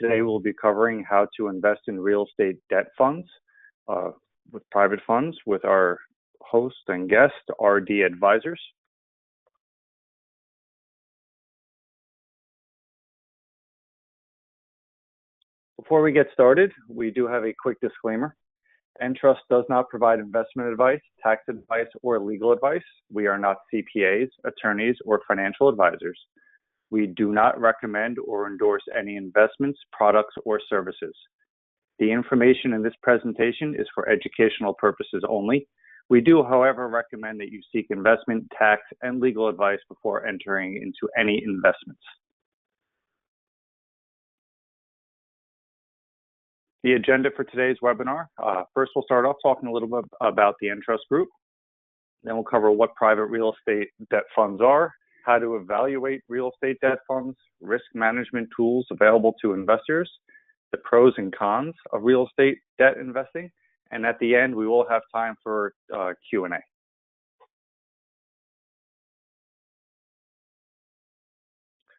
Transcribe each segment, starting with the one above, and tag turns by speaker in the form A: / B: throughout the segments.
A: Today we'll be covering how to invest in real estate debt funds with private funds with our host and guest, RD Advisors. Before we get started, we do have a quick disclaimer. Entrust does not provide investment advice, tax advice, or legal advice. We are not CPAs, attorneys, or financial advisors. We do not recommend or endorse any investments, products, or services. The information in this presentation is for educational purposes only. We do, however, recommend that you seek investment, tax, and legal advice before entering into any investments. The agenda for today's webinar, first we'll start off talking a little bit about the Entrust Group. Then we'll cover what private real estate debt funds are, how to evaluate real estate debt funds, risk management tools available to investors, the pros and cons of real estate debt investing, and at the end we will have time for Q&A.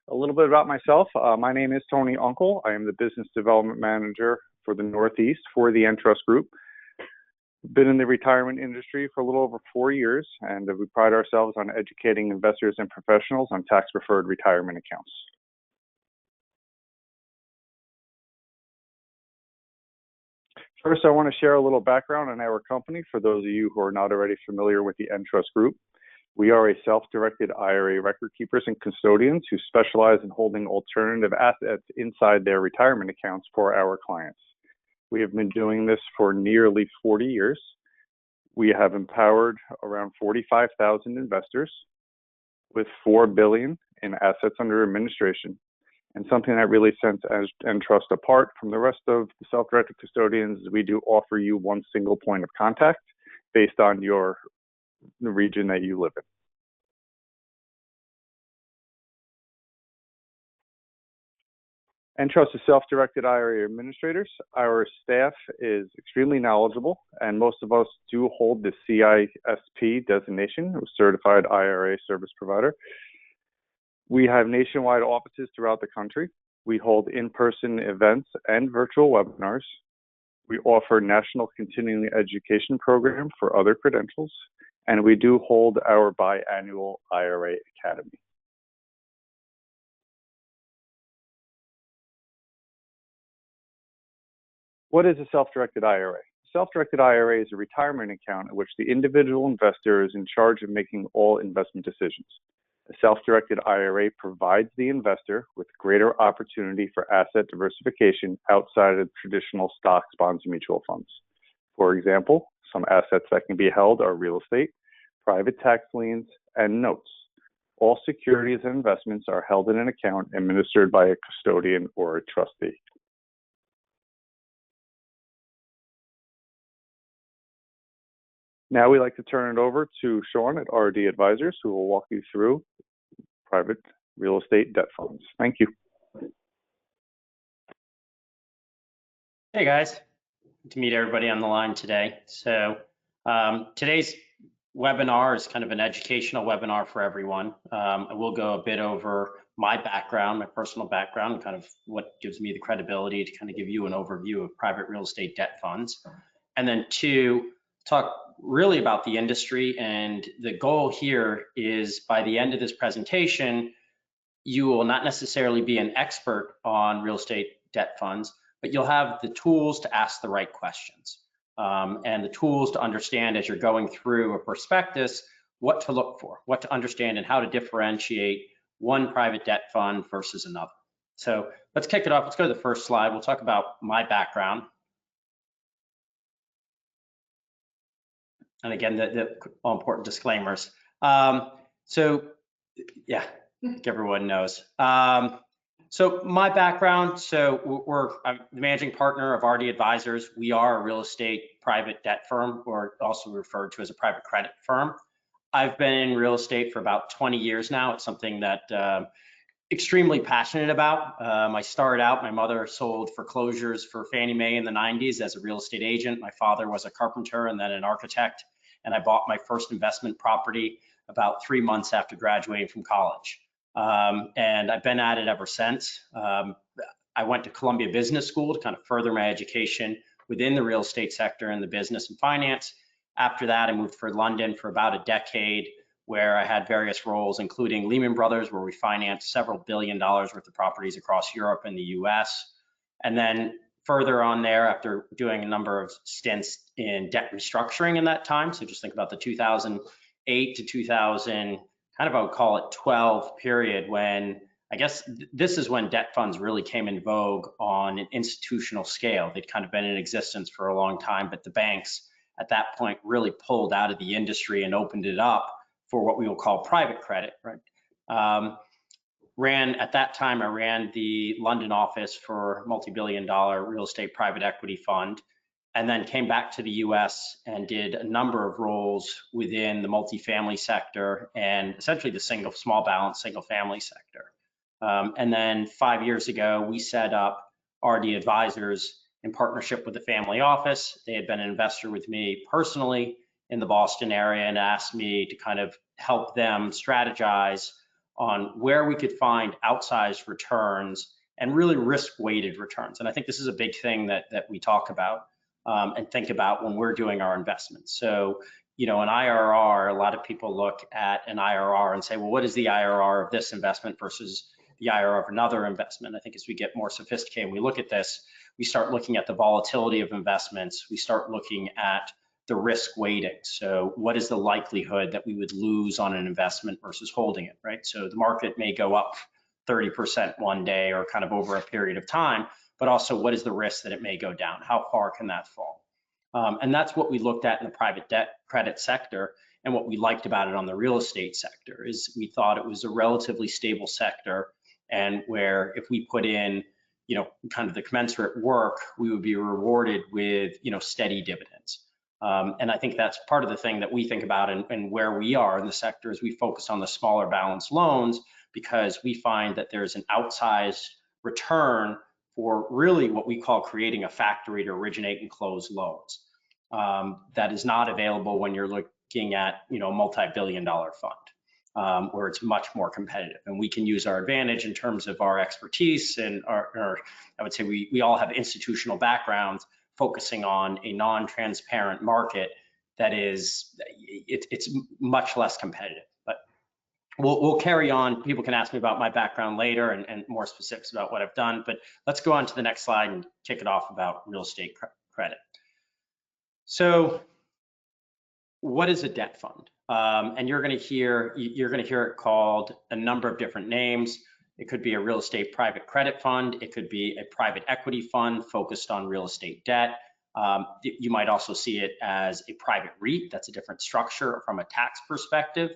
A: A little bit about myself. My name is Tony Uncle. I am the Business Development Manager for the Northeast for the Entrust Group. Been in the retirement industry for a little over 4 years, and we pride ourselves on educating investors and professionals on tax-preferred retirement accounts. First, I want to share a little background on our company for those of you who are not already familiar with the Entrust Group. We are a self-directed IRA record keepers and custodians who specialize in holding alternative assets inside their retirement accounts for our clients. We have been doing this for nearly 40 years. We have empowered around 45,000 investors with $4 billion in assets under administration. And something that really sets Entrust apart from the rest of the self-directed custodians is we do offer you one single point of contact based on the region that you live in. Entrust is self-directed IRA administrators. Our staff is extremely knowledgeable, and most of us do hold the CISP designation, Certified IRA Service Provider. We have nationwide offices throughout the country. We hold in-person events and virtual webinars. We offer national continuing education program for other credentials, and we do hold our biannual IRA Academy. What is a self-directed IRA? Self-directed IRA is a retirement account in which the individual investor is in charge of making all investment decisions. A self-directed IRA provides the investor with greater opportunity for asset diversification outside of traditional stocks, bonds, and mutual funds. For example, some assets that can be held are real estate, private tax liens, and notes. All securities and investments are held in an account administered by a custodian or a trustee. Now we'd like to turn it over to Sean at RD Advisors, who will walk you through private real estate debt funds. Thank you.
B: Hey guys, good to meet everybody on the line today. So today's webinar is kind of an educational webinar for everyone. I will go a bit over my background, my personal background, and kind of what gives me the credibility to kind of give you an overview of private real estate debt funds. And then two, talk really about the industry, and the goal here is by the end of this presentation, you will not necessarily be an expert on real estate debt funds, but you'll have the tools to ask the right questions and the tools to understand as you're going through a prospectus, what to look for, what to understand, and how to differentiate one private debt fund versus another. So let's kick it off. Let's go to the first slide. We'll talk about my background. And again, the all important disclaimers. So yeah, everyone knows. So my background, I'm the managing partner of RD Advisors. We are a real estate private debt firm, or also referred to as a private credit firm. I've been in real estate for about 20 years now. It's something that extremely passionate about. I started out, my mother sold foreclosures for Fannie Mae in the 90s as a real estate agent. My father was a carpenter and then an architect. And I bought my first investment property about 3 months after graduating from college. And I've been at it ever since. I went to Columbia Business School to kind of further my education within the real estate sector and the business and finance. After that, I moved for London for about a decade, where I had various roles, including Lehman Brothers, where we financed several $billion worth of properties across Europe and the US. And then further on there, after doing a number of stints in debt restructuring in that time, so just think about the 2008 to 2000, kind of I would call it 12 period, when I guess this is when debt funds really came in vogue on an institutional scale. They'd kind of been in existence for a long time, but the banks at that point really pulled out of the industry and opened it up for what we will call private credit, right? At that time, I ran the London office for multi-billion-dollar real estate private equity fund, and then came back to the US and did a number of roles within the multifamily sector and essentially the small balance single family sector. And then 5 years ago, we set up RD Advisors in partnership with the family office. They had been an investor with me personally in the Boston area and asked me to kind of help them strategize on where we could find outsized returns and really risk-weighted returns. And I think this is a big thing that we talk about and think about when we're doing our investments. So, an IRR, a lot of people look at an IRR and say, well, what is the IRR of this investment versus the IRR of another investment? I think as we get more sophisticated and we look at this, we start looking at the volatility of investments. We start looking at the risk weighting. So what is the likelihood that we would lose on an investment versus holding it, right? So the market may go up 30% one day or kind of over a period of time, but also what is the risk that it may go down? How far can that fall? And that's what we looked at in the private debt credit sector. And what we liked about it on the real estate sector is we thought it was a relatively stable sector, and where if we put in, kind of the commensurate work, we would be rewarded with, steady dividends. And I think that's part of the thing that we think about and where we are in the sector is we focus on the smaller balance loans, because we find that there's an outsized return for really what we call creating a factory to originate and close loans. That is not available when you're looking at, a multi-billion-dollar fund, where it's much more competitive. And we can use our advantage in terms of our expertise and I would say we all have institutional backgrounds focusing on a non-transparent market that is, it's much less competitive. But we'll carry on. People can ask me about my background later and more specifics about what I've done, but let's go on to the next slide and kick it off about real estate credit. So what is a debt fund? And you're going to hear it called a number of different names. It could be a real estate private credit fund. It could be a private equity fund focused on real estate debt. You might also see it as a private REIT. That's a different structure from a tax perspective.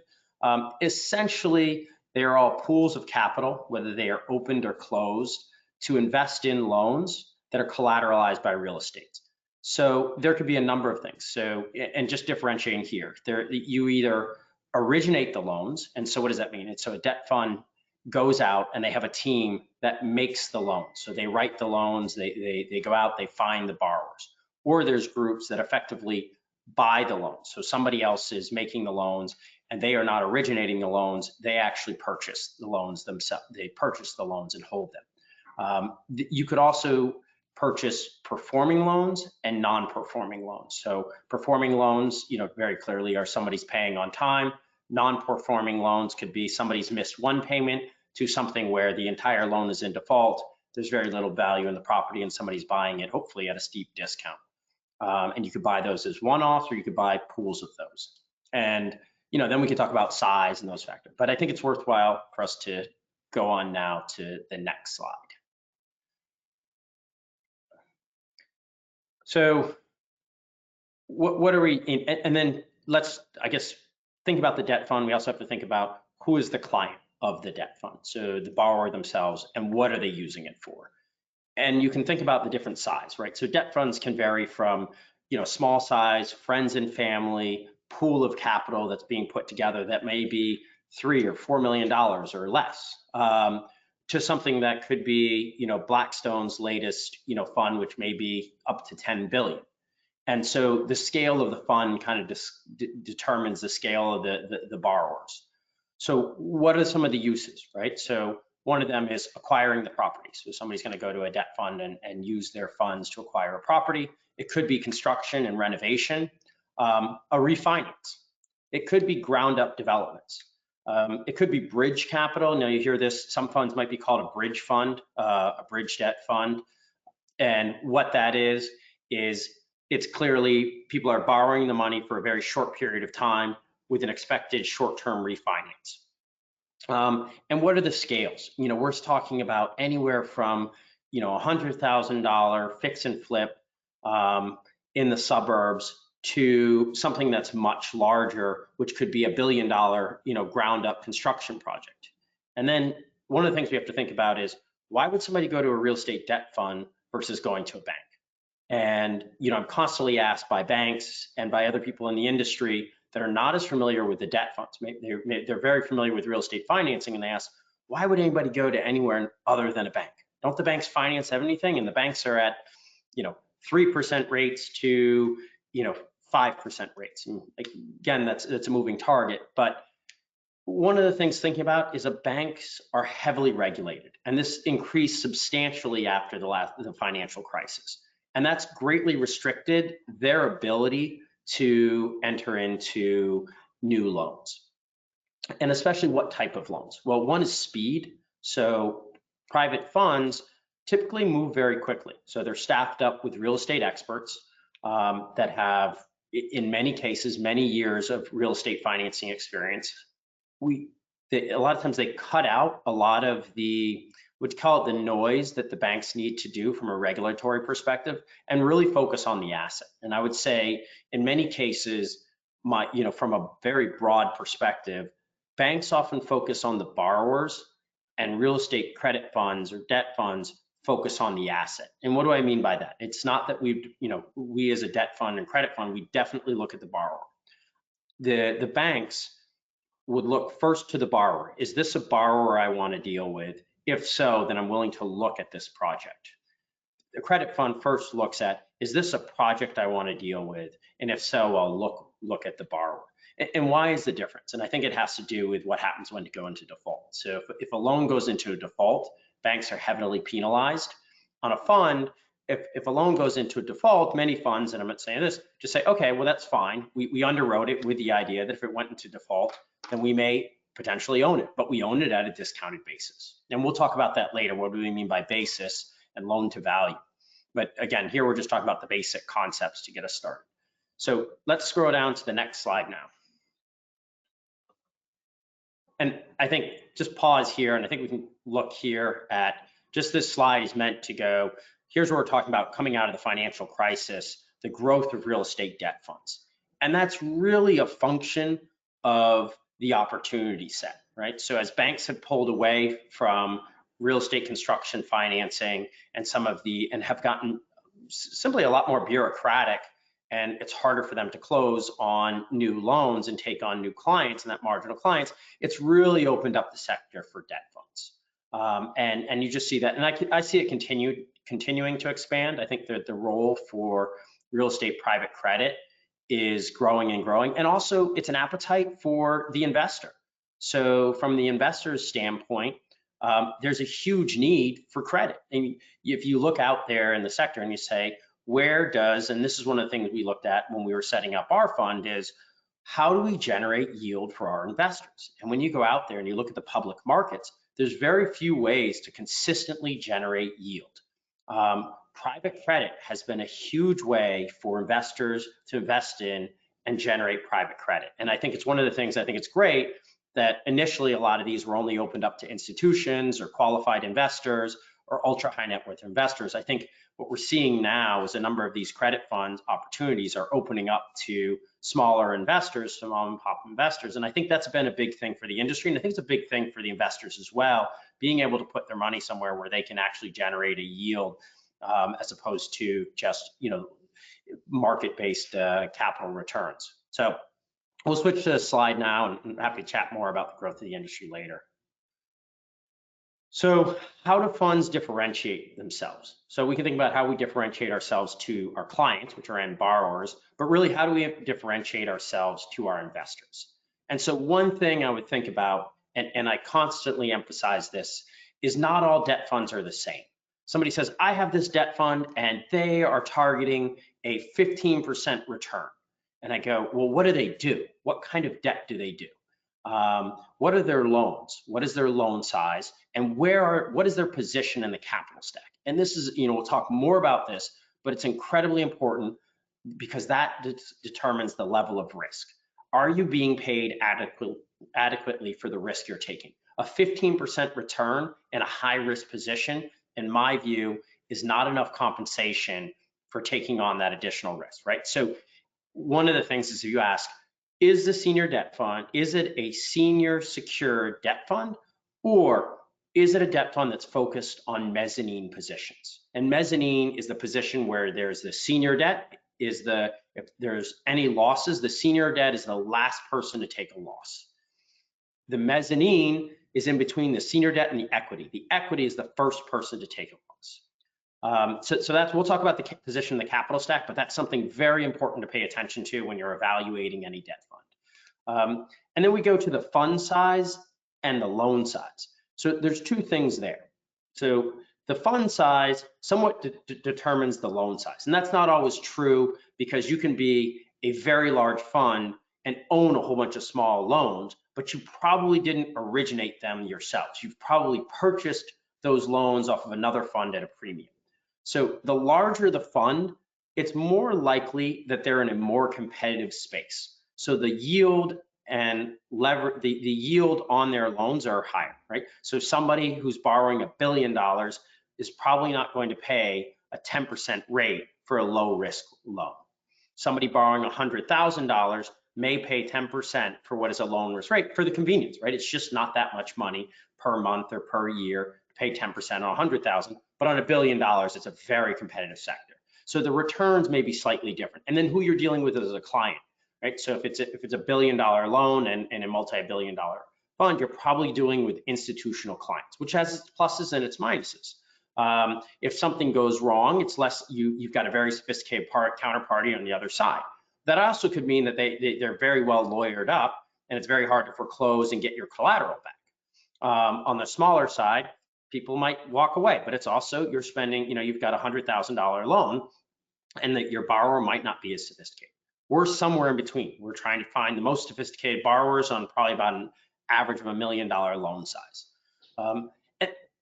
B: Essentially, they are all pools of capital, whether they are opened or closed, to invest in loans that are collateralized by real estate. So there could be a number of things. So, and just differentiating here, you either originate the loans, and so what does that mean? So a debt fund goes out and they have a team that makes the loans. So they write the loans, they go out, they find the borrowers. Or there's groups that effectively buy the loans. So somebody else is making the loans and they are not originating the loans, they actually purchase the loans themselves. They purchase the loans and hold them. You could also purchase performing loans and non-performing loans. So performing loans, very clearly are somebody's paying on time. Non-performing loans could be somebody's missed one payment to something where the entire loan is in default. There's very little value in the property and somebody's buying it, hopefully at a steep discount. And you could buy those as one-offs, or you could buy pools of those. And then we can talk about size and those factors. But I think it's worthwhile for us to go on now to the next slide. So what are we, and then let's, I guess, think about the debt fund. We also have to think about who is the client of the debt fund. So the borrower themselves, and what are they using it for? And you can think about the different size, right? So debt funds can vary from, small size, friends and family, pool of capital that's being put together that may be $3 or $4 million or less, to something that could be, Blackstone's latest, fund, which may be up to 10 billion. And so the scale of the fund kind of determines the scale of the borrowers. So what are some of the uses, right? So One of them is acquiring the property. So somebody's going to go to a debt fund and use their funds to acquire a property. It could be construction and renovation, a refinance. It could be ground up developments. It could be bridge capital. Now you hear this, some funds might be called a bridge fund, a bridge debt fund. And what that is it's clearly people are borrowing the money for a very short period of time with an expected short-term refinance. And what are the scales? We're talking about anywhere from, $100,000 fix and flip in the suburbs to something that's much larger, which could be $1 billion, ground up construction project. And then one of the things we have to think about is, why would somebody go to a real estate debt fund versus going to a bank? And, I'm constantly asked by banks and by other people in the industry that are not as familiar with the debt funds. They're very familiar with real estate financing, and they ask, why would anybody go to anywhere other than a bank? Don't the banks finance everything? And the banks are at, 3% rates to, 5% rates. And again, that's a moving target. But one of the things thinking about is that banks are heavily regulated, and this increased substantially after the financial crisis. And that's greatly restricted their ability to enter into new loans. And especially what type of loans? Well, one is speed. So private funds typically move very quickly. So they're staffed up with real estate experts that have, in many cases, many years of real estate financing experience. A lot of times they cut out a lot of the, we'd call it the noise that the banks need to do from a regulatory perspective, and really focus on the asset. And I would say in many cases, from a very broad perspective, banks often focus on the borrowers, and real estate credit funds or debt funds focus on the asset. And what do I mean by that? It's not that we as a debt fund and credit fund, we definitely look at the borrower. The banks would look first to the borrower. Is this a borrower I want to deal with? If so, then I'm willing to look at this project. The credit fund first looks at, is this a project I want to deal with? And if so, I'll look at the borrower. And why is the difference? And I think it has to do with what happens when you go into default. So if a loan goes into a default, banks are heavily penalized. On a fund, if a loan goes into a default, many funds, and I'm not saying this, just say, okay, well, that's fine. We underwrote it with the idea that if it went into default, then we may potentially own it, but we own it at a discounted basis. And we'll talk about that later. What do we mean by basis and loan to value? But again, here we're just talking about the basic concepts to get us started. So let's scroll down to the next slide now. And I think just pause here, and I think we can look here at just this slide is meant to go, here's what we're talking about coming out of the financial crisis, the growth of real estate debt funds. And that's really a function of the opportunity set, right? So as banks have pulled away from real estate construction financing and have gotten simply a lot more bureaucratic, and it's harder for them to close on new loans and take on new clients and that marginal clients, it's really opened up the sector for debt funds. And you just see that, and I see it continuing to expand. I think that the role for real estate private credit is growing and growing, and also it's an appetite for the investor. So from the investor's standpoint, there's a huge need for credit. And if you look out there in the sector and you say, and this is one of the things we looked at when we were setting up our fund, is how do we generate yield for our investors? And when you go out there and you look at the public markets, there's very few ways to consistently generate yield. Private credit has been a huge way for investors to invest in and generate private credit. And I think it's one of the things, I think it's great that initially a lot of these were only opened up to institutions or qualified investors or ultra high net worth investors. I think what we're seeing now is a number of these credit funds opportunities are opening up to smaller investors, to mom and pop investors. And I think that's been a big thing for the industry. And I think it's a big thing for the investors as well, being able to put their money somewhere where they can actually generate a yield as opposed to just, market-based capital returns. So we'll switch to this slide now, and I'm happy to chat more about the growth of the industry later. So how do funds differentiate themselves? So we can think about how we differentiate ourselves to our clients, which are end borrowers, but really how do we differentiate ourselves to our investors? And so one thing I would think about, and I constantly emphasize this, is not all debt funds are the same. Somebody says, I have this debt fund and they are targeting a 15% return. And I go, well, what do they do? What kind of debt do they do? What are their loans? What is their loan size? And what is their position in the capital stack? And this is, we'll talk more about this, but it's incredibly important because that determines the level of risk. Are you being paid adequately for the risk you're taking? A 15% return in a high risk position, in my view, is not enough compensation for taking on that additional risk, right? So one of the things is, if you ask, is the senior debt fund, is it a senior secured debt fund, or is it a debt fund that's focused on mezzanine positions? And mezzanine is the position where there's the senior debt, if there's any losses, the senior debt is the last person to take a loss. The mezzanine is in between the senior debt and the equity. The equity is the first person to take a loss. So that's, we'll talk about the position in the capital stack, but that's something very important to pay attention to when you're evaluating any debt fund. And then we go to the fund size and the loan size. So there's two things there. So the fund size somewhat determines the loan size. And that's not always true, because you can be a very large fund and own a whole bunch of small loans, but you probably didn't originate them yourselves. You've probably purchased those loans off of another fund at a premium. So the larger the fund, it's more likely that they're in a more competitive space. So the yield and the yield on their loans are higher, right? So somebody who's borrowing $1 billion is probably not going to pay a 10% rate for a low risk loan. Somebody borrowing $100,000 may pay 10% for what is a loan risk rate for the convenience, right? It's just not that much money per month or per year to pay 10% on 100,000, but on $1 billion, it's a very competitive sector. So the returns may be slightly different. And then who you're dealing with as a client, right? So if it's a $1 billion loan and a multi-billion dollar fund, you're probably dealing with institutional clients, which has its pluses and its minuses. If something goes wrong, it's less, you've got a very sophisticated counterparty on the other side. That also could mean that they're very well lawyered up, and it's very hard to foreclose and get your collateral back. On the smaller side, people might walk away, but it's also, you're spending, you've got a $100,000 loan, and that your borrower might not be as sophisticated. We're somewhere in between. We're trying to find the most sophisticated borrowers on probably about an average of $1 million loan size.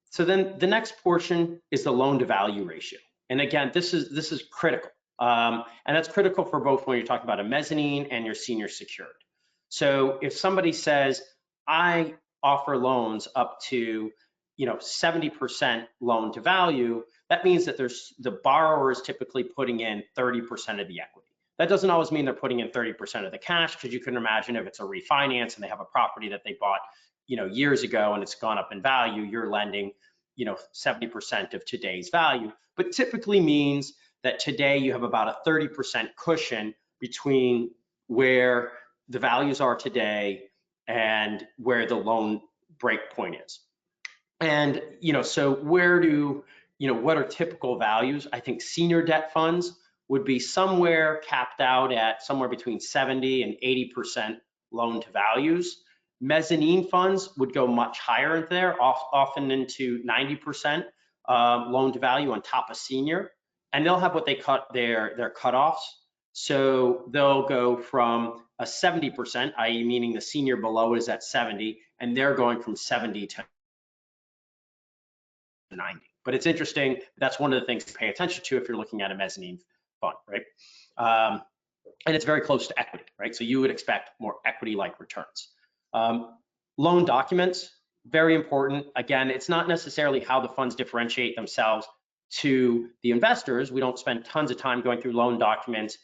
B: So then the next portion is the loan to value ratio. And again, this is critical. And that's critical for both when you're talking about a mezzanine and your senior secured. So if somebody says, I offer loans up to 70% loan to value, that means that the borrower is typically putting in 30% of the equity. That doesn't always mean they're putting in 30% of the cash, because you can imagine if it's a refinance and they have a property that they bought years ago and it's gone up in value, you're lending 70% of today's value. But typically means that today you have about a 30% cushion between where the values are today and where the loan break point is. And so what are typical values? I think senior debt funds would be somewhere capped out at somewhere between 70 and 80% loan to values. Mezzanine funds would go much higher in there, often into 90% loan to value on top of senior, and they'll have what they cut their cutoffs. So they'll go from a 70%, i.e. meaning the senior below is at 70, and they're going from 70 to 90. But it's interesting, that's one of the things to pay attention to if you're looking at a mezzanine fund, right? And it's very close to equity, right? So you would expect more equity-like returns. Loan documents, very important. Again, it's not necessarily how the funds differentiate themselves to the investors. We don't spend tons of time going through loan documents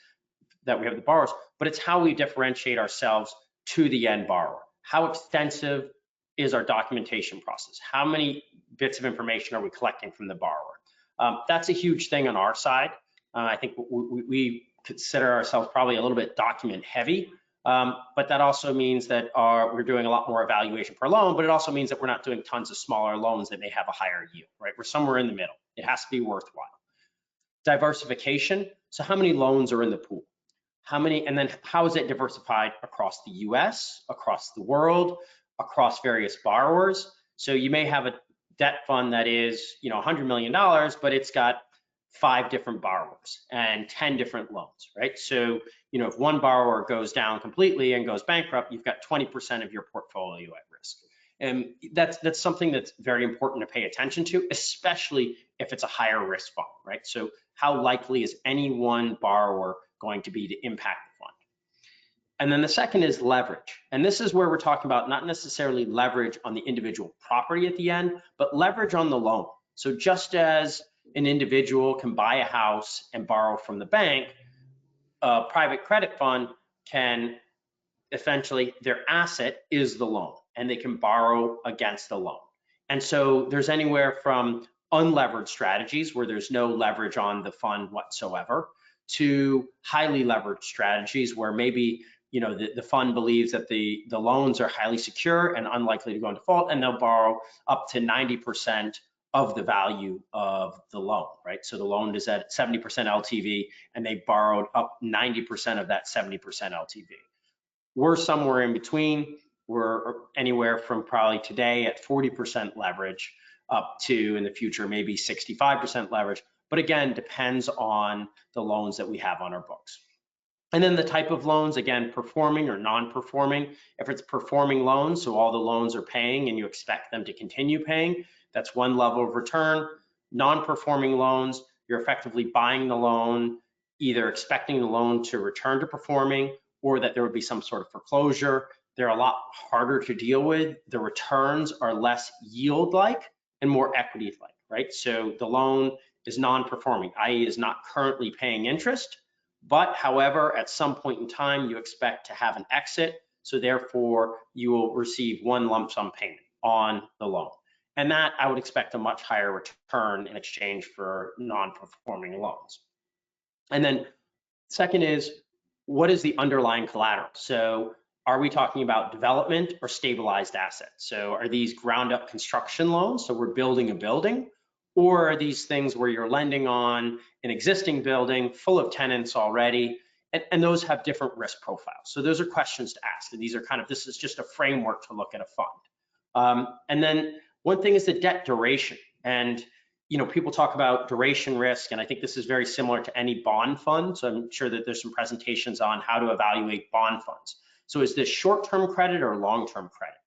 B: that we have the borrowers, but it's how we differentiate ourselves to the end borrower. How extensive is our documentation process? How many bits of information are we collecting from the borrower? That's a huge thing on our side. I think we consider ourselves probably a little bit document heavy, but that also means that we're doing a lot more evaluation per loan, but it also means that we're not doing tons of smaller loans that may have a higher yield, right? We're somewhere in the middle. It has to be worthwhile. Diversification, so how many loans are in the pool? And then how is it diversified across the US, across the world, across various borrowers? So you may have debt fund that is, $100 million, but it's got 5 different borrowers and 10 different loans, right? So, if one borrower goes down completely and goes bankrupt, you've got 20% of your portfolio at risk. And that's something that's very important to pay attention to, especially if it's a higher risk fund, right? So how likely is any one borrower going to be to impact the fund? And then the second is leverage. And this is where we're talking about not necessarily leverage on the individual property at the end, but leverage on the loan. So just as an individual can buy a house and borrow from the bank, a private credit fund can essentially, their asset is the loan and they can borrow against the loan. And so there's anywhere from unleveraged strategies where there's no leverage on the fund whatsoever to highly leveraged strategies where maybe the fund believes that the loans are highly secure and unlikely to go into default, and they'll borrow up to 90% of the value of the loan, right? So the loan is at 70% LTV and they borrowed up 90% of that 70% LTV. We're somewhere in between. We're anywhere from probably today at 40% leverage up to in the future maybe 65% leverage, but again, depends on the loans that we have on our books. And then the type of loans, again, performing or non-performing. If it's performing loans, so all the loans are paying and you expect them to continue paying, that's one level of return. Non-performing loans, you're effectively buying the loan, either expecting the loan to return to performing or that there would be some sort of foreclosure. They're a lot harder to deal with. The returns are less yield-like and more equity-like, right? So the loan is non-performing, i.e. is not currently paying interest, but however, at some point in time, you expect to have an exit. So therefore, you will receive one lump sum payment on the loan. And that I would expect a much higher return in exchange for non-performing loans. And then second is, what is the underlying collateral? So are we talking about development or stabilized assets? So are these ground up construction loans? So we're building a building, or are these things where you're lending on an existing building full of tenants already? And those have different risk profiles. So those are questions to ask. And these are this is just a framework to look at a fund. And then one thing is the debt duration. And people talk about duration risk, and I think this is very similar to any bond fund. So I'm sure that there's some presentations on how to evaluate bond funds. So is this short-term credit or long-term credit?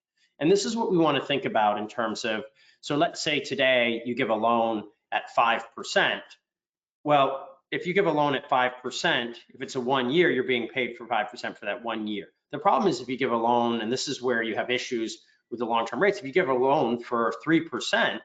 B: And this is what we want to think about in terms of, so let's say today you give a loan at 5%. Well, if you give a loan at 5%, if it's a 1 year, you're being paid for 5% for that 1 year. The problem is if you give a loan, and this is where you have issues with the long-term rates, if you give a loan for 3%,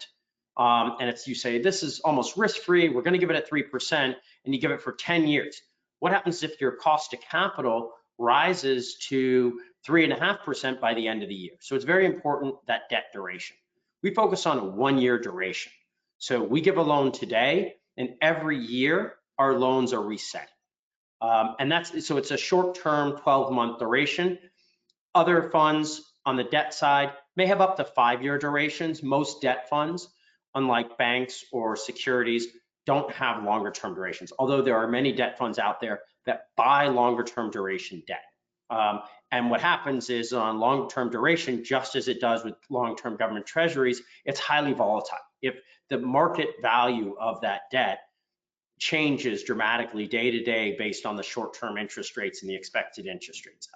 B: and you say, this is almost risk-free, we're gonna give it at 3%, and you give it for 10 years. What happens if your cost to capital rises to 3.5% by the end of the year? So it's very important, that debt duration. We focus on a 1 year duration. So we give a loan today, and every year our loans are reset. So it's a short-term 12-month duration. Other funds on the debt side may have up to 5-year durations. Most debt funds, unlike banks or securities, don't have longer term durations, although there are many debt funds out there that buy longer term duration debt. And what happens is on long term duration, just as it does with long-term government treasuries, it's highly volatile. If the market value of that debt changes dramatically day to day based on the short-term interest rates and the expected interest rates.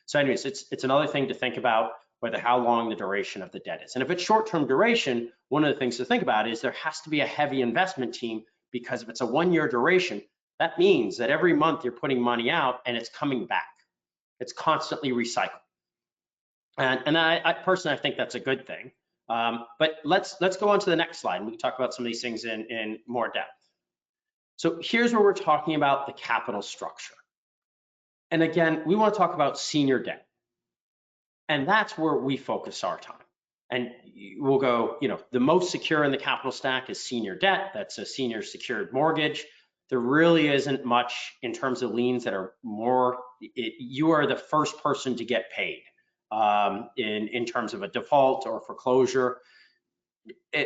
B: So anyways, it's another thing to think about, whether how long the duration of the debt is. And if it's short-term duration, one of the things to think about is there has to be a heavy investment team, because if it's a 1 year duration, that means that every month you're putting money out and it's coming back. It's constantly recycled. And I personally, I think that's a good thing. But let's go on to the next slide and we can talk about some of these things in more depth. So here's where we're talking about the capital structure. And again, we want to talk about senior debt. And that's where we focus our time. And we'll go, the most secure in the capital stack is senior debt. That's a senior secured mortgage. There really isn't much in terms of liens that are more, you are the first person to get paid in terms of a default or foreclosure.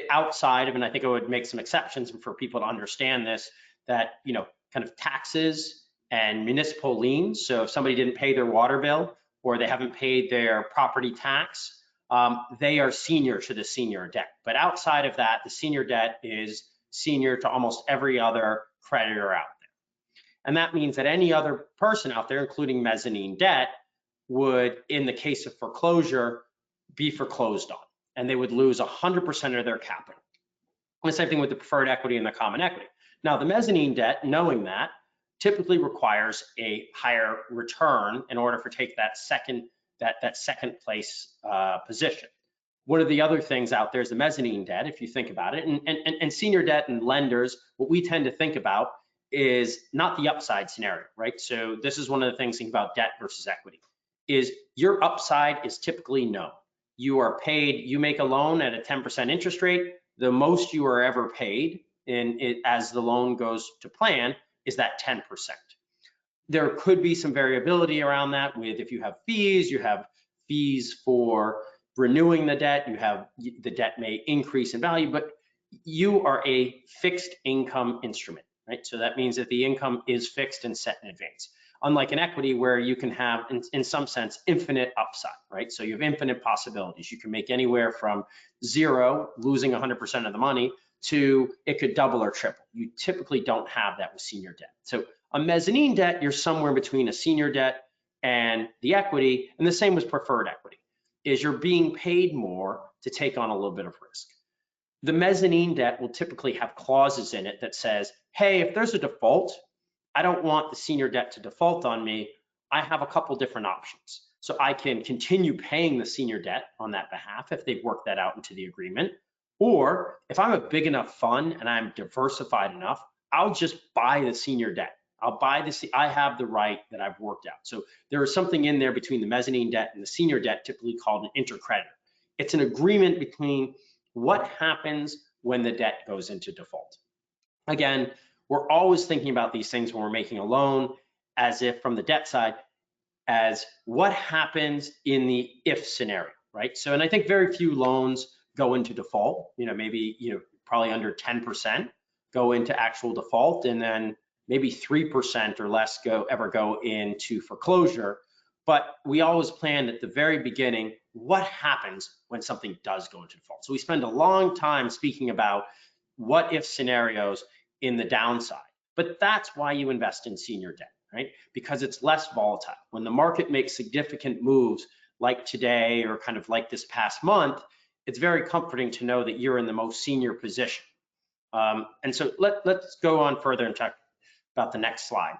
B: Outside of, and I think I would make some exceptions for people to understand this, that, kind of taxes and municipal liens. So if somebody didn't pay their water bill or they haven't paid their property tax, they are senior to the senior debt. But outside of that, the senior debt is senior to almost every other creditor out there. And that means that any other person out there, including mezzanine debt, would, in the case of foreclosure, be foreclosed on, and they would lose 100% of their capital. And the same thing with the preferred equity and the common equity. Now, the mezzanine debt, knowing that, typically requires a higher return in order for take that second place position. One of the other things out there is the mezzanine debt, if you think about it, and senior debt and lenders, what we tend to think about is not the upside scenario, right? So this is one of the things thinking about debt versus equity, is your upside is typically known. You are paid, you make a loan at a 10% interest rate, the most you are ever paid as the loan goes to plan is that 10%. There could be some variability around that with if you have fees for renewing the debt, the debt may increase in value, but you are a fixed income instrument, right? So that means that the income is fixed and set in advance. Unlike an equity where you can have, in some sense, infinite upside, right? So you have infinite possibilities. You can make anywhere from zero, losing 100% of the money, to it could double or triple. You typically don't have that with senior debt. So a mezzanine debt, you're somewhere between a senior debt and the equity, and the same with preferred equity, is you're being paid more to take on a little bit of risk. The mezzanine debt will typically have clauses in it that says, hey, if there's a default, I don't want the senior debt to default on me. I have a couple different options. So I can continue paying the senior debt on that behalf if they've worked that out into the agreement. Or if I'm a big enough fund and I'm diversified enough, I'll just buy the senior debt. I have the right that I've worked out. So there is something in there between the mezzanine debt and the senior debt, typically called an intercreditor. It's an agreement between what happens when the debt goes into default. Again, we're always thinking about these things when we're making a loan, as if from the debt side, as what happens in the if scenario, right? So, and I think very few loans go into default, maybe, probably under 10% go into actual default, and then maybe 3% or less ever go into foreclosure. But we always plan at the very beginning, what happens when something does go into default? So we spend a long time speaking about what if scenarios in the downside. But that's why you invest in senior debt, right? Because it's less volatile. When the market makes significant moves like today or kind of like this past month, it's very comforting to know that you're in the most senior position. And so let's go on further and talk about the next slide.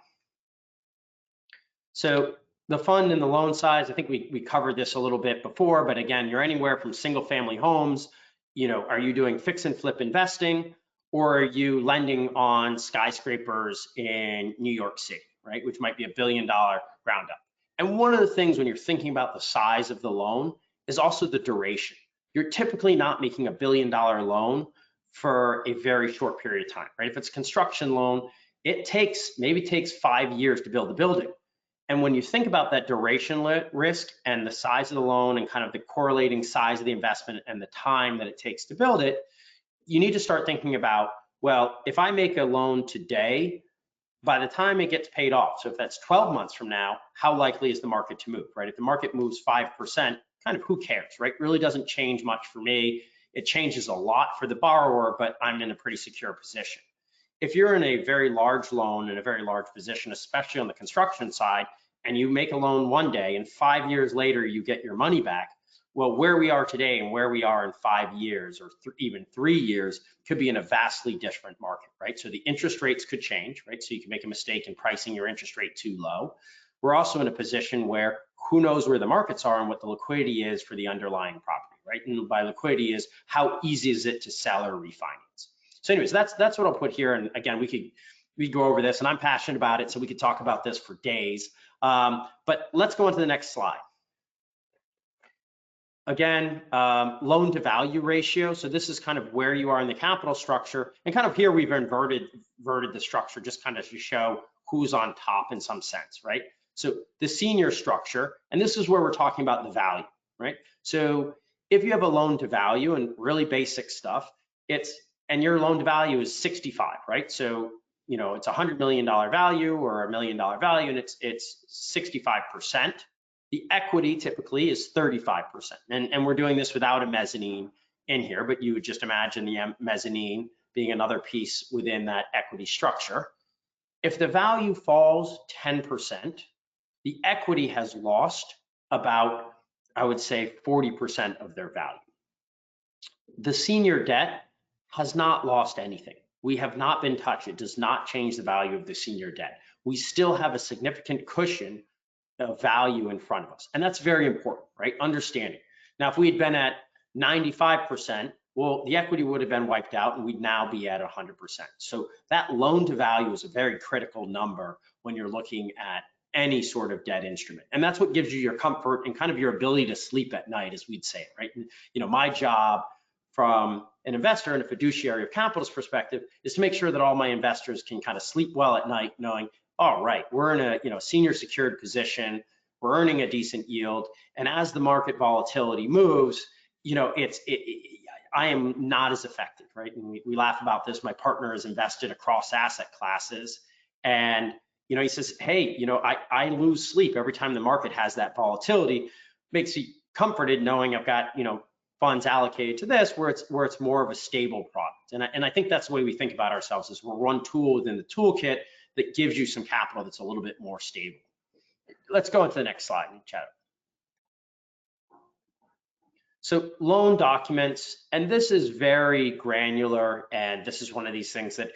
B: So the fund and the loan size, I think we covered this a little bit before, but again, you're anywhere from single family homes, are you doing fix and flip investing, or are you lending on skyscrapers in New York City, right? Which might be $1 billion ground up. And one of the things when you're thinking about the size of the loan is also the duration. You're typically not making $1 billion loan for a very short period of time, right? If it's a construction loan, it maybe takes 5 years to build the building. And when you think about that duration risk and the size of the loan and kind of the correlating size of the investment and the time that it takes to build it, you need to start thinking about, well, if I make a loan today, by the time it gets paid off, so if that's 12 months from now, how likely is the market to move, right? If the market moves 5%, kind of who cares, right? Really doesn't change much for me. It changes a lot for the borrower, but I'm in a pretty secure position. If you're in a very large loan in a very large position, especially on the construction side, and you make a loan one day and 5 years later you get your money back, well, where we are today and where we are in 5 years or even 3 years could be in a vastly different market, right? So the interest rates could change, right? So you can make a mistake in pricing your interest rate too low. We're also in a position where who knows where the markets are and what the liquidity is for the underlying property, right? And by liquidity is how easy is it to sell or refinance. So anyways, that's what I'll put here. And again, we go over this and I'm passionate about it, so we could talk about this for days. But let's go on to the next slide. Again, loan to value ratio. So this is kind of where you are in the capital structure. And kind of here we've inverted the structure just kind of to show who's on top in some sense, right? So the senior structure, and this is where we're talking about the value, right? So if you have a loan to value and really basic stuff, and your loan to value is 65, right? So, it's $100 million value or $1 million value, and it's 65%. The equity typically is 35%. And we're doing this without a mezzanine in here, but you would just imagine the mezzanine being another piece within that equity structure. If the value falls 10%, the equity has lost about, I would say, 40% of their value. The senior debt has not lost anything. We have not been touched. It does not change the value of the senior debt. We still have a significant cushion of value in front of us. And that's very important, right? Understanding. Now, if we had been at 95%, well, the equity would have been wiped out and we'd now be at 100%. So that loan to value is a very critical number when you're looking at any sort of debt instrument. And that's what gives you your comfort and kind of your ability to sleep at night, as we'd say it, right? You know, my job from an investor and a fiduciary of capital's perspective is to make sure that all my investors can kind of sleep well at night knowing, all right, we're in a senior secured position, we're earning a decent yield, and as the market volatility moves, I am not as effective, right? And we laugh about this. My partner is invested across asset classes, and he says, hey, I lose sleep every time the market has that volatility. Makes you comforted knowing I've got funds allocated to this where it's more of a stable product. And I think that's the way we think about ourselves, is we're one tool within the toolkit that gives you some capital that's a little bit more stable. Let's go into the next slide and chat. So loan documents, and this is very granular, and this is one of these things that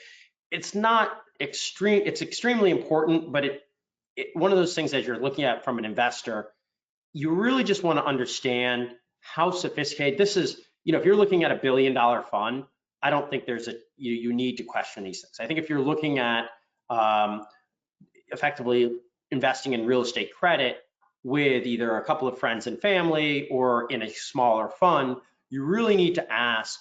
B: it's not extreme, it's extremely important, but one of those things as you're looking at from an investor, you really just want to understand how sophisticated this is. If you're looking at $1 billion fund, I don't think you need to question these things. I think if you're looking at effectively investing in real estate credit with either a couple of friends and family or in a smaller fund, you really need to ask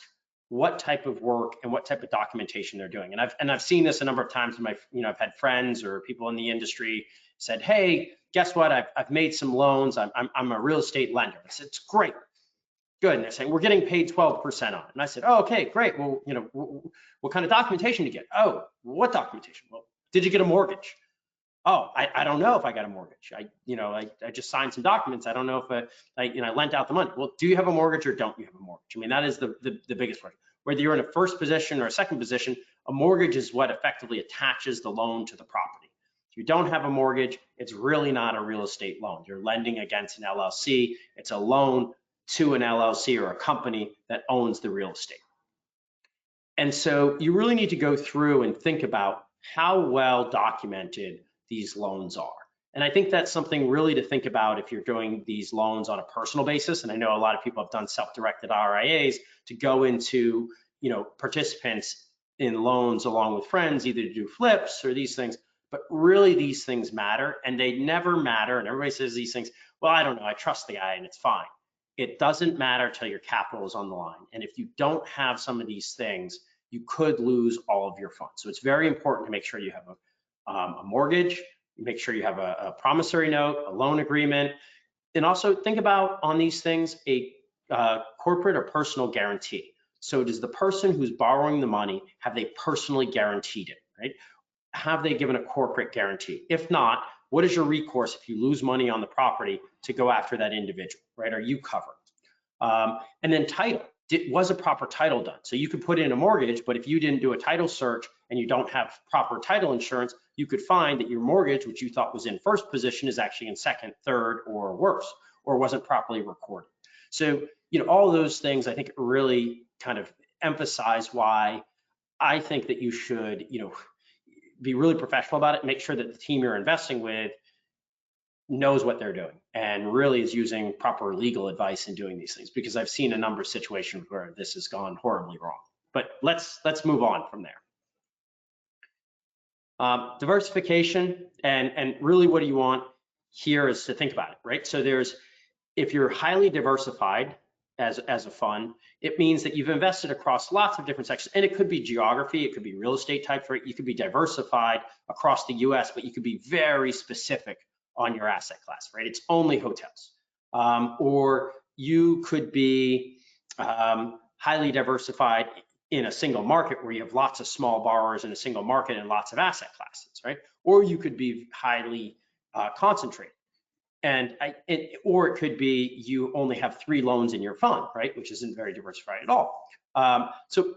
B: what type of work and what type of documentation they're doing. And I've seen this a number of times in I've had friends or people in the industry said, hey, guess what? I've made some loans. I'm a real estate lender. I said, it's great. Good. And they're saying, we're getting paid 12% on it. And I said, oh, okay, great. Well, what kind of documentation did you get? Oh, what documentation? Well, did you get a mortgage? Oh, I don't know if I got a mortgage. I just signed some documents. I don't know if I lent out the money. Well, do you have a mortgage or don't you have a mortgage? I mean, that is the biggest one. Whether you're in a first position or a second position, a mortgage is what effectively attaches the loan to the property. If you don't have a mortgage, it's really not a real estate loan. You're lending against an LLC. It's a loan to an LLC or a company that owns the real estate. And so you really need to go through and think about how well documented these loans are. And I think that's something really to think about if you're doing these loans on a personal basis. And I know a lot of people have done self-directed RIAs to go into, participants in loans along with friends, either to do flips or these things. But really these things matter, and they never matter. And everybody says these things, well, I don't know, I trust the guy and it's fine. It doesn't matter till your capital is on the line. And if you don't have some of these things, you could lose all of your funds. So it's very important to make sure you have a mortgage, make sure you have a promissory note, a loan agreement, and also think about on these things a corporate or personal guarantee. So does the person who's borrowing the money, have they personally guaranteed it, right? Have they given a corporate guarantee? If not, what is your recourse if you lose money on the property to go after that individual, right? Are you covered? And then title. Was a proper title done? So you could put in a mortgage, but if you didn't do a title search and you don't have proper title insurance, you could find that your mortgage, which you thought was in first position, is actually in second, third, or worse, or wasn't properly recorded. So, all those things I think really kind of emphasize why I think that you should, be really professional about it, make sure that the team you're investing with knows what they're doing and really is using proper legal advice in doing these things, because I've seen a number of situations where this has gone horribly wrong. But let's move on from there. Diversification, and really what do you want here is to think about it, right? So if you're highly diversified as a fund, it means that you've invested across lots of different sectors, and it could be geography, it could be real estate types, right? You could be diversified across the US, but you could be very specific on your asset class, right? It's only hotels. Or you could be highly diversified in a single market where you have lots of small borrowers in a single market and lots of asset classes, right? Or you could be highly concentrated. or it could be you only have 3 loans in your fund, right? Which isn't very diversified at all. So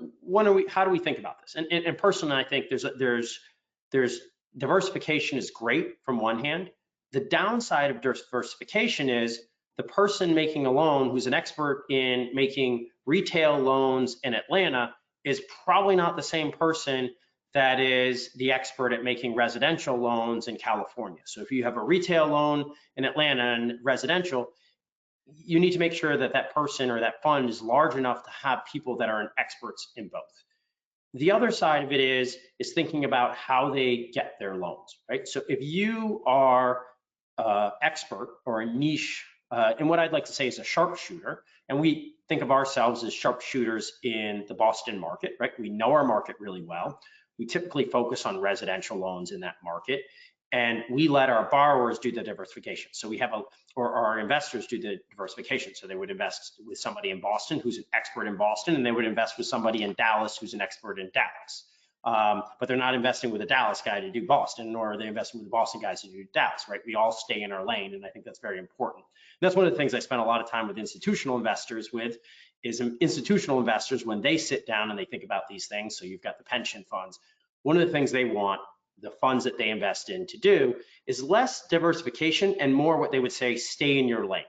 B: how do we think about this? And personally, I think there's diversification is great from one hand. The downside of diversification is the person making a loan who's an expert in making retail loans in Atlanta is probably not the same person that is the expert at making residential loans in California. So if you have a retail loan in Atlanta and residential, you need to make sure that that person or that fund is large enough to have people that are experts in both. The other side of it is thinking about how they get their loans, right? So if you are expert or a niche, and what I'd like to say is a sharpshooter, and we think of ourselves as sharpshooters in the Boston market, right? We know our market really well. We typically focus on residential loans in that market, and we let our borrowers do the diversification. So we have or our investors do the diversification. So they would invest with somebody in Boston who's an expert in Boston, and they would invest with somebody in Dallas who's an expert in Dallas. But they're not investing with a Dallas guy to do Boston, nor are they investing with the Boston guys to do Dallas, right? We all stay in our lane, and I think that's very important. And that's one of the things I spend a lot of time with institutional investors with, is institutional investors, when they sit down and they think about these things, so you've got the pension funds, one of the things they want the funds that they invest in to do is less diversification and more what they would say, stay in your lane.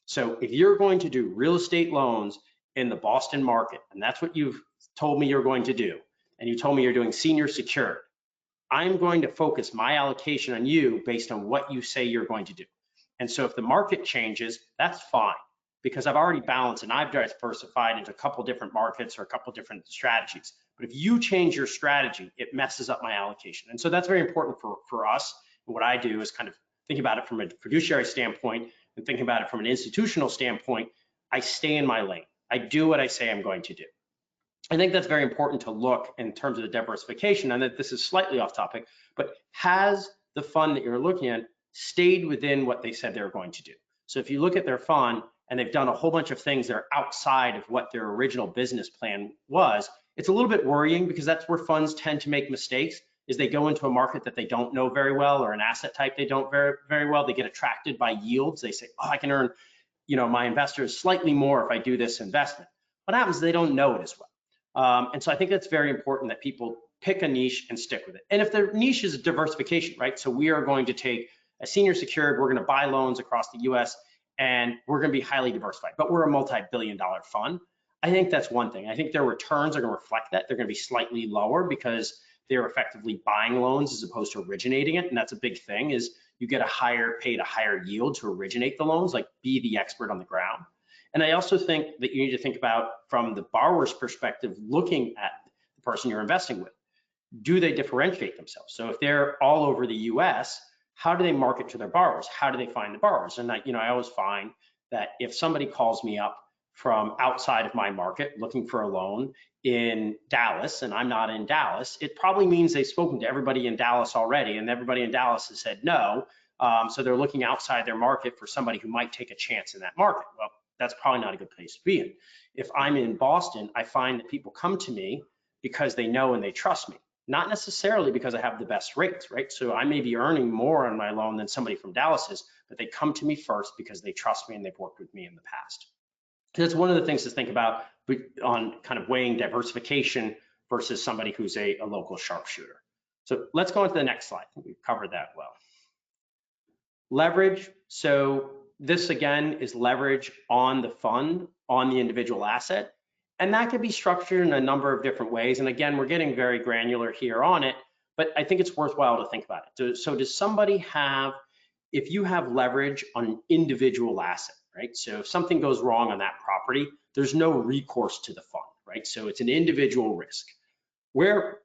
B: So if you're going to do real estate loans in the Boston market, and that's what you've told me you're going to do, and you told me you're doing senior secured, I'm going to focus my allocation on you based on what you say you're going to do. And so if the market changes, that's fine, because I've already balanced and I've diversified into a couple different markets or a couple different strategies. But if you change your strategy, it messes up my allocation. And so that's very important for us. And what I do is kind of think about it from a fiduciary standpoint and think about it from an institutional standpoint. I stay in my lane. I do what I say I'm going to do. I think that's very important to look in terms of the diversification, and that this is slightly off topic, but has the fund that you're looking at stayed within what they said they were going to do? So if you look at their fund and they've done a whole bunch of things that are outside of what their original business plan was, it's a little bit worrying, because that's where funds tend to make mistakes, is they go into a market that they don't know very well, or an asset type they don't very well. They get attracted by yields. They say, oh, I can earn, my investors slightly more if I do this investment. What happens is they don't know it as well. And so I think that's very important that people pick a niche and stick with it. And if their niche is diversification, right? So we are going to take a senior secured, we're going to buy loans across the US, and we're going to be highly diversified, but we're a multi-billion-dollar fund. I think that's one thing. I think their returns are going to reflect that. They're going to be slightly lower because they're effectively buying loans as opposed to originating it. And that's a big thing, is you get paid a higher yield to originate the loans, like be the expert on the ground. And I also think that you need to think about, from the borrower's perspective, looking at the person you're investing with. Do they differentiate themselves? So if they're all over the US, how do they market to their borrowers? How do they find the borrowers? And I always find that if somebody calls me up from outside of my market looking for a loan in Dallas, and I'm not in Dallas, it probably means they've spoken to everybody in Dallas already, and everybody in Dallas has said no. So they're looking outside their market for somebody who might take a chance in that market. Well, that's probably not a good place to be in. If I'm in Boston, I find that people come to me because they know and they trust me, not necessarily because I have the best rates, right? So I may be earning more on my loan than somebody from Dallas is, but they come to me first because they trust me and they've worked with me in the past. So that's one of the things to think about on kind of weighing diversification versus somebody who's a local sharpshooter. So let's go on to the next slide. I think we've covered that well. Leverage. So this again is leverage on the fund, on the individual asset. And that can be structured in a number of different ways. And again, we're getting very granular here on it, but I think it's worthwhile to think about it. So does somebody have, if you have leverage on an individual asset, right? So if something goes wrong on that property, there's no recourse to the fund, right? So it's an individual risk. Where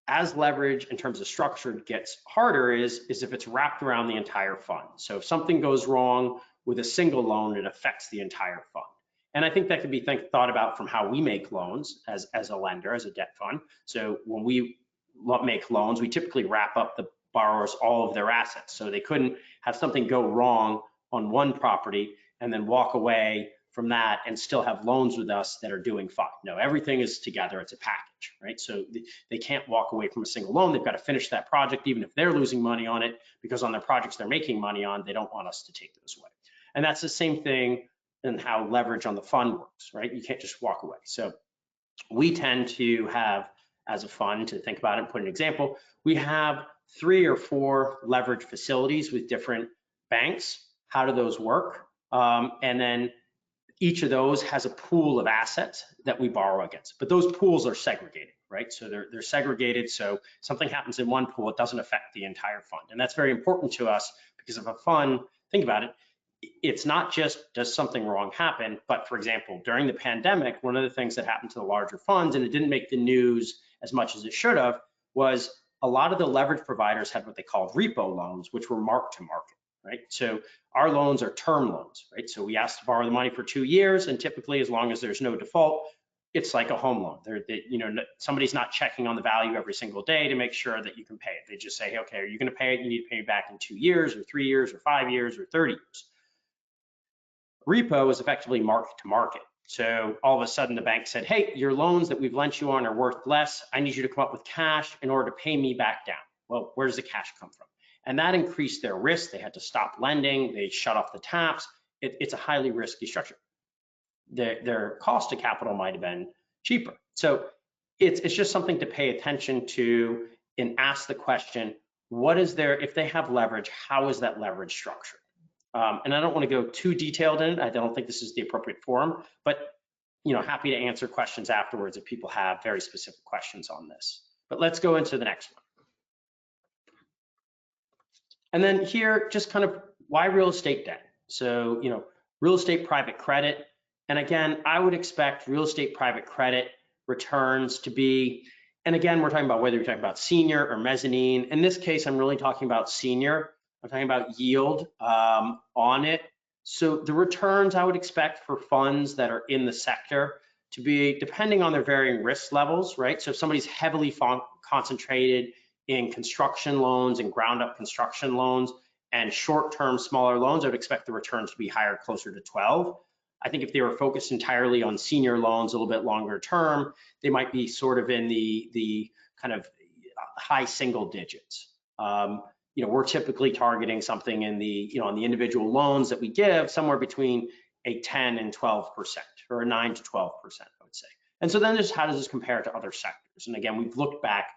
B: as leverage in terms of structure gets harder is if it's wrapped around the entire fund. So if something goes wrong with a single loan, it affects the entire fund. And I think that could be thought about from how we make loans as a lender, as a debt fund. So when we make loans, we typically wrap up the borrowers all of their assets. So they couldn't have something go wrong on one property and then walk away from that and still have loans with us that are doing fine. No, everything is together. It's a package, right? So they can't walk away from a single loan. They've got to finish that project, even if they're losing money on it, because on their projects they're making money on, they don't want us to take those away. And that's the same thing in how leverage on the fund works, right? You can't just walk away. So we tend to have, as a fund, to think about it and put an example, we have 3 or 4 leverage facilities with different banks. How do those work? And then each of those has a pool of assets that we borrow against, but those pools are segregated, right? So they're segregated, so something happens in one pool, it doesn't affect the entire fund. And that's very important to us because if a fund, think about it, it's not just does something wrong happen, but for example, during the pandemic, one of the things that happened to the larger funds, and it didn't make the news as much as it should have, was a lot of the leverage providers had what they called repo loans, which were marked to market, right? So our loans are term loans, right? So we ask to borrow the money for 2 years, and typically as long as there's no default, it's like a home loan. Somebody's not checking on the value every single day to make sure that you can pay it. They just say, okay, are you gonna pay it? You need to pay it back in 2 years or 3 years or 5 years or 30 years. Repo is effectively market to market. So all of a sudden the bank said, hey, your loans that we've lent you on are worth less. I need you to come up with cash in order to pay me back down. Well, where does the cash come from? And that increased their risk. They had to stop lending. They shut off the taps. It's a highly risky structure. Their cost of capital might have been cheaper. So it's just something to pay attention to and ask the question, what is there, if they have leverage, how is that leverage structured? And I don't want to go too detailed in it. I don't think this is the appropriate forum, but happy to answer questions afterwards if people have very specific questions on this. But let's go into the next one. And then here, just kind of why real estate debt? So, real estate private credit. And again, I would expect real estate private credit returns to be, and again, we're talking about whether you're talking about senior or mezzanine. In this case, I'm really talking about senior. I'm talking about yield on it. So the returns I would expect for funds that are in the sector to be, depending on their varying risk levels, right? So if somebody's heavily concentrated in construction loans and ground up construction loans and short-term smaller loans, I would expect the returns to be higher, closer to 12. I think if they were focused entirely on senior loans, a little bit longer term, they might be sort of in the kind of high single digits. We're typically targeting something in the, on the individual loans that we give, somewhere between a 10 and 12%, or a 9 to 12%, I would say. And so then just how does this compare to other sectors? And again, we've looked back,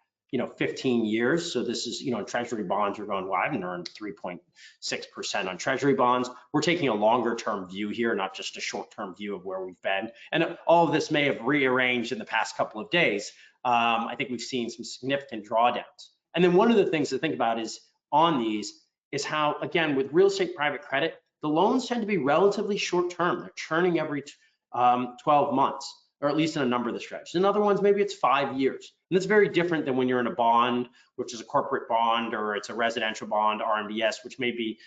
B: 15 years. So this is, treasury bonds are going wide and earned 3.6% on treasury bonds. We're taking a longer term view here, not just a short term view of where we've been. And all of this may have rearranged in the past couple of days. I think we've seen some significant drawdowns. And then one of the things to think about is on these is how, again, with real estate private credit, the loans tend to be relatively short term. They're churning every 12 months, or at least in a number of the stretches. In other ones, maybe it's 5 years. And it's very different than when you're in a bond, which is a corporate bond, or it's a residential bond, RMBS, which may be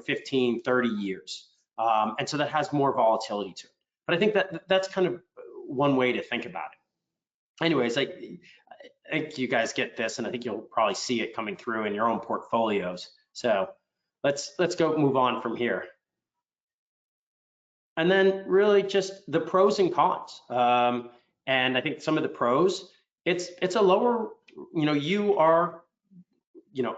B: 15, 30 years. And so that has more volatility to it. But I think that's kind of one way to think about it. Anyways, I think you guys get this, and I think you'll probably see it coming through in your own portfolios. So let's go move on from here. And then really just the pros and cons. And I think some of the pros, it's a lower, you are,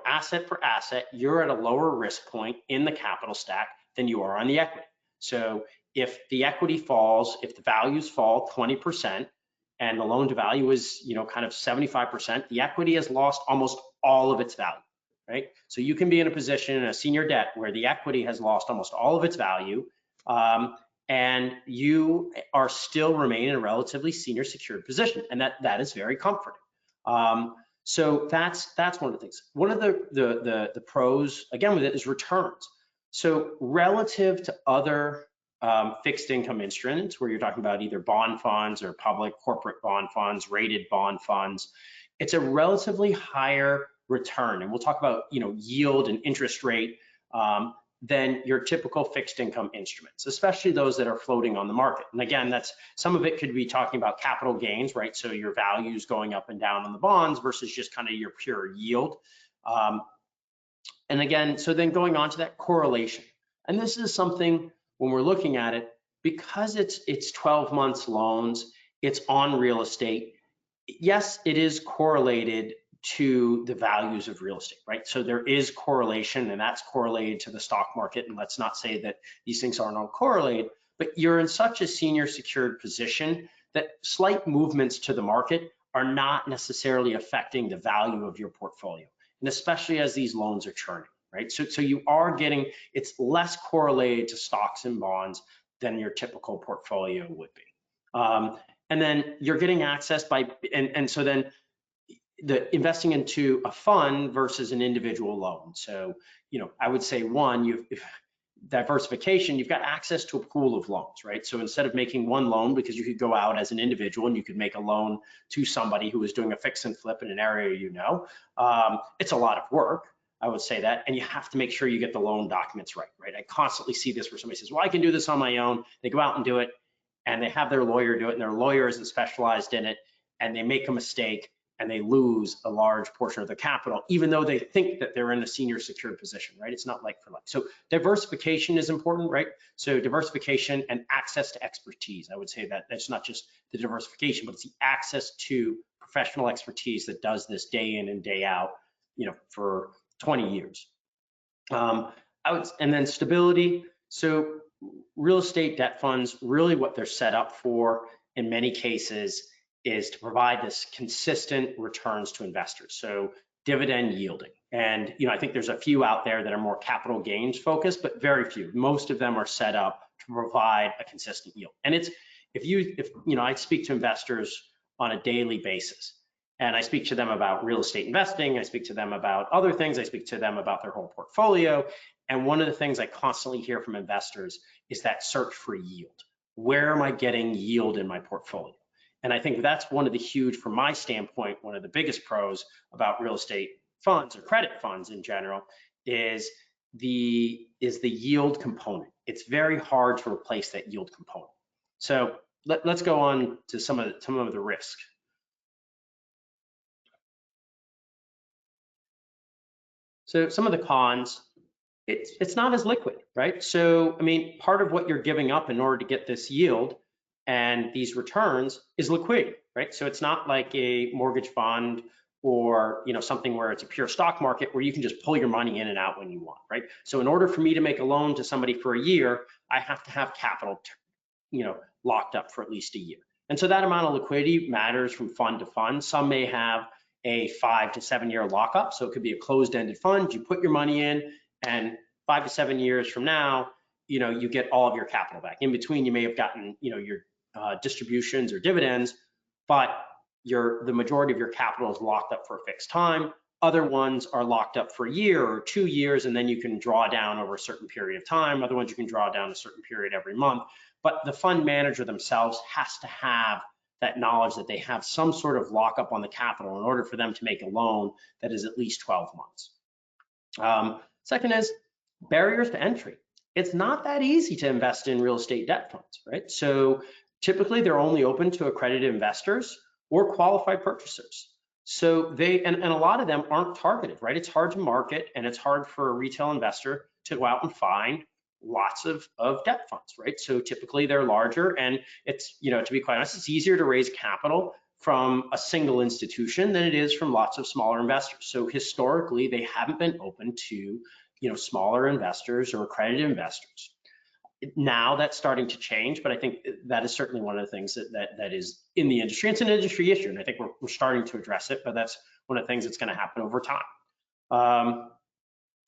B: asset for asset, you're at a lower risk point in the capital stack than you are on the equity. So if the equity falls, if the values fall 20%, and the loan to value is, kind of 75%, the equity has lost almost all of its value, right? So you can be in a position in a senior debt where the equity has lost almost all of its value, and you are still remaining in a relatively senior secured position, and that is very comforting. So that's one of the things. One of the pros, again, with it is returns. So relative to other fixed income instruments where you're talking about either bond funds or public corporate bond funds, rated bond funds, it's a relatively higher return. And we'll talk about, yield and interest rate than your typical fixed income instruments, especially those that are floating on the market. And again, that's some of it could be talking about capital gains, right? So your values going up and down on the bonds versus just kind of your pure yield. And again, so then going on to that correlation. And this is something when we're looking at it, because it's 12 months loans, it's on real estate. Yes, it is correlated to the values of real estate, right? So there is correlation, and that's correlated to the stock market. And let's not say that these things are not correlated, but you're in such a senior secured position that slight movements to the market are not necessarily affecting the value of your portfolio. And especially as these loans are churning, right? So you are getting, it's less correlated to stocks and bonds than your typical portfolio would be. And then you're getting access by, and so then the investing into a fund versus an individual loan. So, I would say one, diversification, you've got access to a pool of loans, right? So instead of making one loan, because you could go out as an individual and you could make a loan to somebody who is doing a fix and flip in an area, it's a lot of work. I would say that, and you have to make sure you get the loan documents right? I constantly see this where somebody says, well, I can do this on my own. They go out and do it, and they have their lawyer do it, and their lawyer isn't specialized in it, and they make a mistake, and they lose a large portion of their capital, even though they think that they're in a senior secured position, right? It's not like for like. So diversification is important, right? So diversification and access to expertise. I would say that that's not just the diversification, but it's the access to professional expertise that does this day in and day out, for 20 years. And then stability. So real estate debt funds, really what they're set up for in many cases is to provide this consistent returns to investors. So dividend yielding. And, I think there's a few out there that are more capital gains focused, but very few. Most of them are set up to provide a consistent yield. And it's, I speak to investors on a daily basis, and I speak to them about real estate investing. I speak to them about other things. I speak to them about their whole portfolio. And one of the things I constantly hear from investors is that search for yield. Where am I getting yield in my portfolio? And I think that's one of the huge, from my standpoint, one of the biggest pros about real estate funds or credit funds in general is the yield component. It's very hard to replace that yield component. So let's go on to some of the risk. So some of the cons, it's not as liquid, right? So, part of what you're giving up in order to get this yield and these returns is liquidity, right? So it's not like a mortgage fund or something where it's a pure stock market where you can just pull your money in and out when you want, right? So in order for me to make a loan to somebody for a year, I have to have capital, locked up for at least a year. And so that amount of liquidity matters from fund to fund. Some may have a 5 to 7 year lockup, so it could be a closed-ended fund. You put your money in, and 5 to 7 years from now, you get all of your capital back. In between, you may have gotten, your distributions or dividends, but the majority of your capital is locked up for a fixed time. Other ones are locked up for a year or 2 years, and then you can draw down over a certain period of time. Other ones you can draw down a certain period every month. But the fund manager themselves has to have that knowledge that they have some sort of lockup on the capital in order for them to make a loan that is at least 12 months. Second is barriers to entry. It's not that easy to invest in real estate debt funds, right? So typically they're only open to accredited investors or qualified purchasers. So and a lot of them aren't targeted, right? It's hard to market, and it's hard for a retail investor to go out and find lots of debt funds, right? So typically they're larger, and it's, to be quite honest, it's easier to raise capital from a single institution than it is from lots of smaller investors. So historically, they haven't been open to, smaller investors or accredited investors. Now that's starting to change, but I think that is certainly one of the things that is in the industry. It's an industry issue, and I think we're starting to address it, but that's one of the things that's going to happen over time.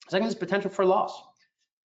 B: Second is potential for loss.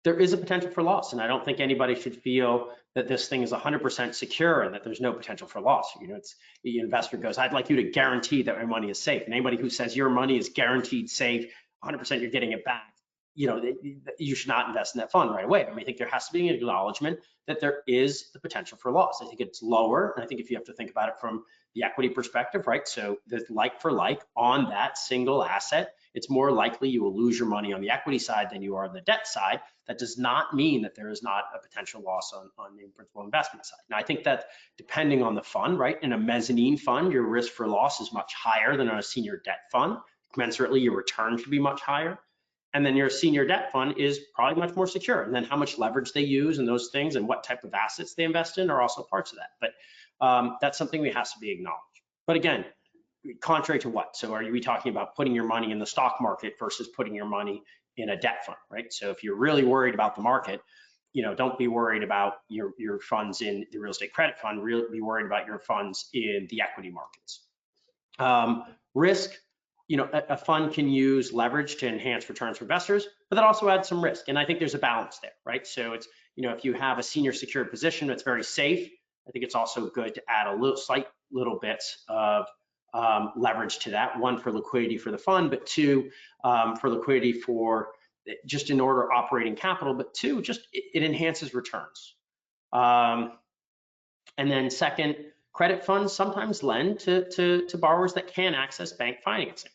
B: There is a potential for loss, and I don't think anybody should feel that this thing is 100% secure and that there's no potential for loss. It's the investor goes, I'd like you to guarantee that my money is safe. And anybody who says your money is guaranteed safe, 100% you're getting it back, you should not invest in that fund right away. I think there has to be an acknowledgement that there is the potential for loss. I think it's lower, and I think if you have to think about it from the equity perspective, right? So the like for like on that single asset, it's more likely you will lose your money on the equity side than you are on the debt side. That does not mean that there is not a potential loss on the principal investment side. Now, I think that depending on the fund, right? In a mezzanine fund, your risk for loss is much higher than on a senior debt fund. Commensurately, your return should be much higher. And then your senior debt fund is probably much more secure. And then how much leverage they use and those things and what type of assets they invest in are also parts of that. But that's something that has to be acknowledged. But again, contrary to what? So are we talking about putting your money in the stock market versus putting your money in a debt fund, right? So if you're really worried about the market, don't be worried about your funds in the real estate credit fund, really be worried about your funds in the equity markets. Risk, a fund can use leverage to enhance returns for investors, but that also adds some risk. And I think there's a balance there, right? So it's, if you have a senior secured position that's very safe, I think it's also good to add a slight little bits of leverage to that. One, for liquidity for the fund, but two, for liquidity for just in order operating capital, but two, just it enhances returns. And then second, credit funds sometimes lend to borrowers that can access bank financing.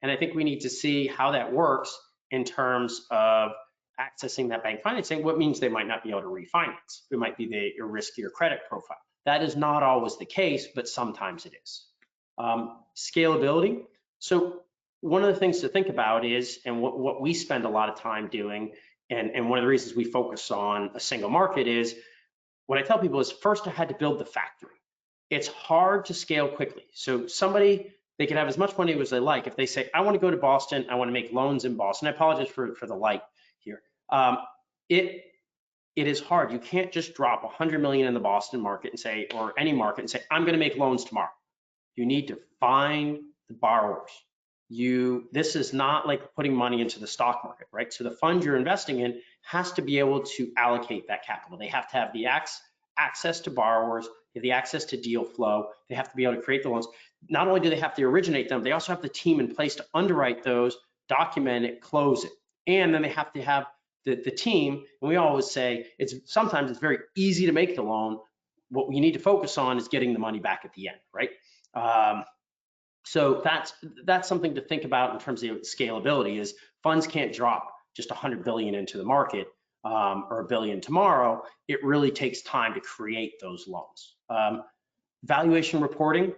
B: And I think we need to see how that works in terms of accessing that bank financing. What means they might not be able to refinance. It might be a riskier credit profile. That is not always the case, but sometimes it is. Scalability. So one of the things to think about is, and what we spend a lot of time doing, and one of the reasons we focus on a single market is, what I tell people is, first I had to build the factory. It's hard to scale quickly. So they can have as much money as they like. If they say, I want to go to Boston, I want to make loans in Boston. I apologize for the light here. It is hard. You can't just drop 100 million in the Boston market and say, or any market, and say, I'm going to make loans tomorrow. You need to find the borrowers. This is not like putting money into the stock market, right? So the fund you're investing in has to be able to allocate that capital. They have to have the access to borrowers, the access to deal flow. They have to be able to create the loans. Not only do they have to originate them, they also have the team in place to underwrite those, document it, close it. And then they have to have the team, and we always say, sometimes it's very easy to make the loan. What we need to focus on is getting the money back at the end, right? So that's something to think about in terms of scalability. Is funds can't drop just 100 billion into the market or $1 billion tomorrow. It really takes time to create those loans. Valuation reporting.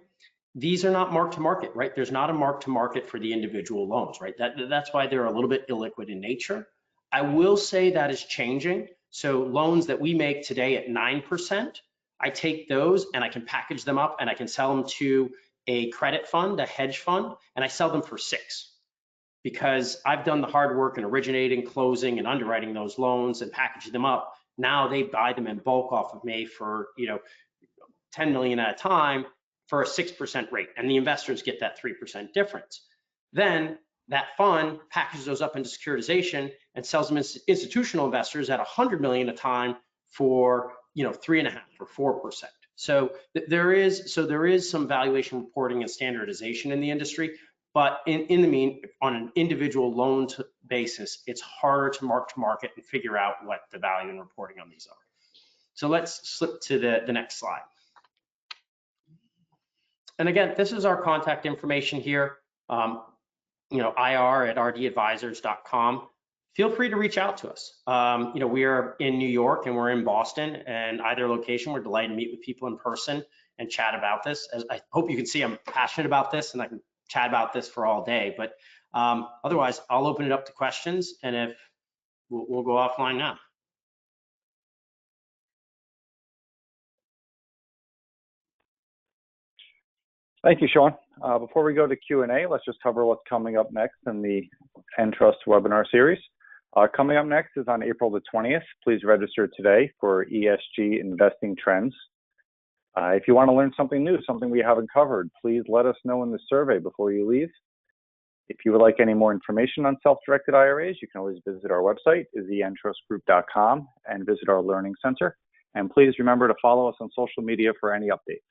B: These are not mark to market, right? There's not a mark to market for the individual loans, right? That's why they're a little bit illiquid in nature. I will say that is changing. So loans that we make today at 9%, I take those and I can package them up and I can sell them to a credit fund, a hedge fund, and I sell them for 6%, because I've done the hard work in originating, closing, and underwriting those loans and packaging them up. Now they buy them in bulk off of me for 10 million at a time for a 6% rate, and the investors get that 3% difference. Then that fund packages those up into securitization and sells them to institutional investors at 100 million a time for 3.5% or 4%. So there is some valuation reporting and standardization in the industry, but on an individual loan basis, it's harder to market and figure out what the value and reporting on these are. So let's slip to the next slide. And again, this is our contact information here. IR@rdadvisors.com. Feel free to reach out to us. We are in New York and we're in Boston, and either location, we're delighted to meet with people in person and chat about this. As I hope you can see, I'm passionate about this and I can chat about this for all day, but otherwise I'll open it up to questions, and if we'll go offline now.
A: Thank you, Sean. Before we go to Q&A, let's just cover what's coming up next in the Entrust webinar series. Coming up next is on April the 20th. Please register today for ESG investing trends. If you want to learn something new, something we haven't covered, please let us know in the survey before you leave. If you would like any more information on self-directed IRAs, you can always visit our website, theentrustgroup.com, and visit our Learning Center. And please remember to follow us on social media for any updates.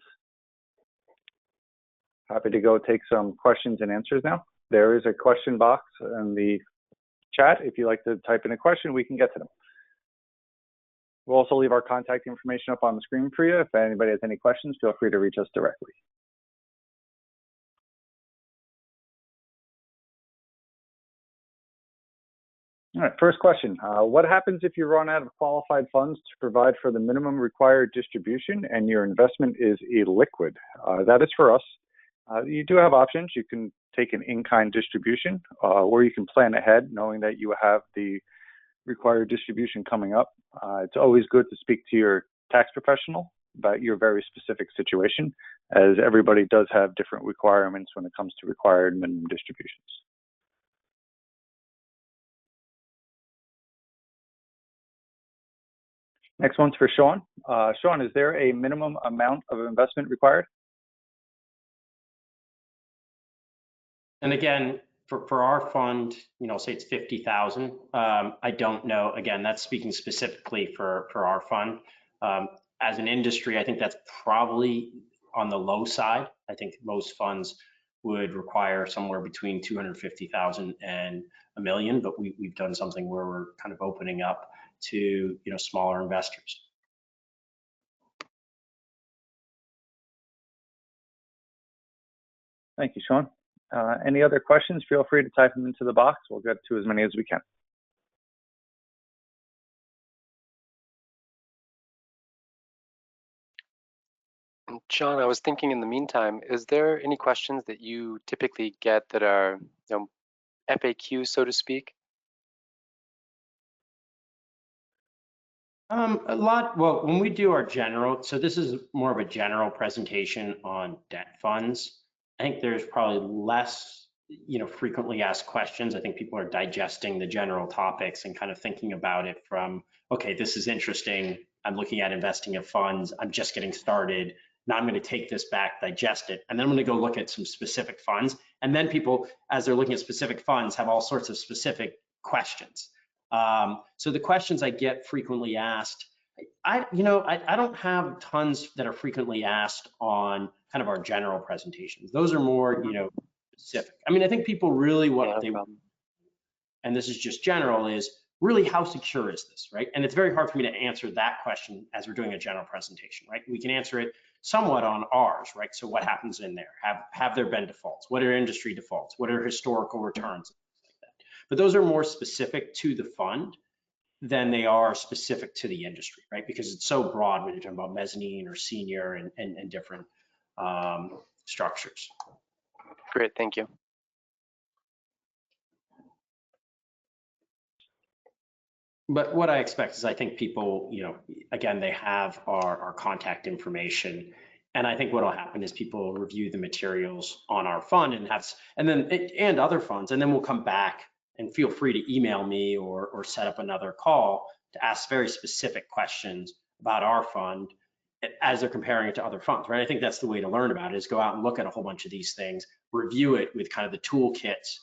A: Happy to go take some questions and answers now. There is a question box in the chat. If you'd like to type in a question, we can get to them. We'll also leave our contact information up on the screen for you. If anybody has any questions, feel free to reach us directly. All right, first question. What happens if you run out of qualified funds to provide for the minimum required distribution and your investment is illiquid? That is for us. You do have options. You can take an in-kind distribution, or you can plan ahead knowing that you have the required distribution coming up. It's always good to speak to your tax professional about your very specific situation, as everybody does have different requirements when it comes to required minimum distributions. Next one's for Sean. Sean, is there a minimum amount of investment required?
B: And again, for our fund, say it's 50,000. I don't know. Again, that's speaking specifically for our fund. As an industry, I think that's probably on the low side. I think most funds would require somewhere between 250,000 and $1 million, but we've done something where we're kind of opening up to smaller investors.
A: Thank you, Sean. Any other questions? Feel free to type them into the box. We'll get to as many as we can.
C: John, I was thinking in the meantime, is there any questions that you typically get that are FAQ, so to speak?
B: A lot. Well, when we do our general, so this is more of a general presentation on debt funds. I think there's probably less, frequently asked questions. I think people are digesting the general topics and kind of thinking about it from, okay, this is interesting. I'm looking at investing in funds. I'm just getting started. Now I'm going to take this back, digest it, and then I'm going to go look at some specific funds. And then people, as they're looking at specific funds, have all sorts of specific questions. So the questions I get frequently asked, I don't have tons that are frequently asked on kind of our general presentations. Those are more, specific. I mean, I think people really and this is just general, is really how secure is this, right? And it's very hard for me to answer that question as we're doing a general presentation, right? We can answer it somewhat on ours, right? So what happens in there? Have there been defaults? What are industry defaults? What are historical returns? But those are more specific to the fund than they are specific to the industry, right? Because it's so broad when you're talking about mezzanine or senior and different structures.
C: Great, thank you.
B: But what I expect is I think people, again, they have our contact information. And I think what will happen is people will review the materials on our fund and other funds, and then we'll come back. And feel free to email me or set up another call to ask very specific questions about our fund as they're comparing it to other funds, right? I think that's the way to learn about it, is go out and look at a whole bunch of these things, review it with kind of the toolkits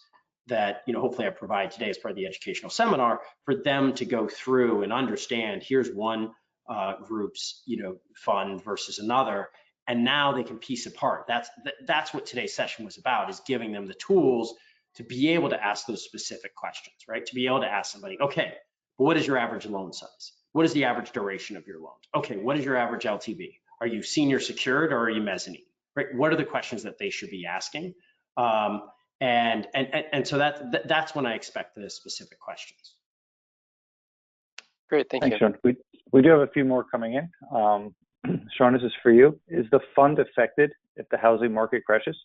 B: that, hopefully I provide today as part of the educational seminar, for them to go through and understand, here's one group's, fund versus another. And now they can piece apart. That's what today's session was about, is giving them the tools to be able to ask those specific questions, right? To be able to ask somebody, okay, what is your average loan size? What is the average duration of your loans? Okay, what is your average LTV? Are you senior secured or are you mezzanine, right? What are the questions that they should be asking? And so that's when I expect the specific questions.
C: Great, thank you.
A: Thanks, Sean. We do have a few more coming in. Sean, this is for you. Is the fund affected if the housing market crashes?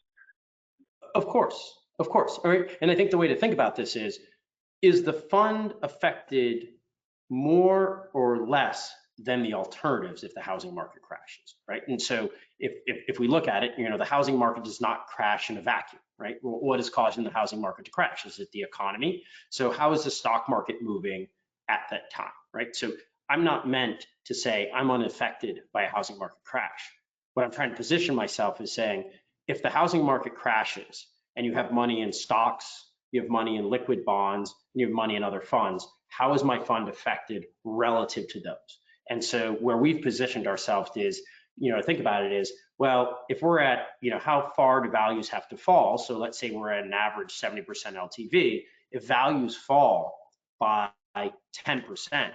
B: Of course. All right. And I think the way to think about this is the fund affected more or less than the alternatives if the housing market crashes, right? And so if we look at it, the housing market does not crash in a vacuum, right? Well, what is causing the housing market to crash? Is it the economy? So how is the stock market moving at that time, right? So I'm not meant to say I'm unaffected by a housing market crash. What I'm trying to position myself is saying, if the housing market crashes, and you have money in stocks, you have money in liquid bonds, and you have money in other funds, how is my fund affected relative to those? And so where we've positioned ourselves is, think about it is, well, if we're at, how far do values have to fall? So let's say we're at an average 70% LTV. If values fall by 10%,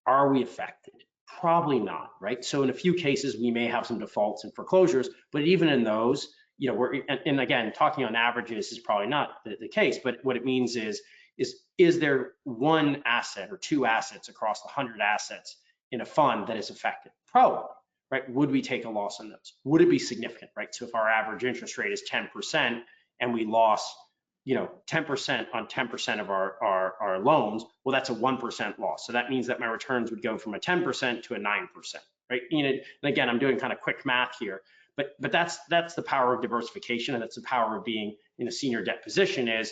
B: are we affected? Probably not, right? So in a few cases, we may have some defaults and foreclosures, but even in those, and again, talking on averages is probably not the case, but what it means is there one asset or two assets across the 100 assets in a fund that is affected? Probably, right? Would we take a loss on those? Would it be significant, right? So if our average interest rate is 10% and we lost, 10% on 10% of our loans, well, that's a 1% loss. So that means that my returns would go from a 10% to a 9%, right? And again, I'm doing kind of quick math here, but that's the power of diversification, and that's the power of being in a senior debt position is,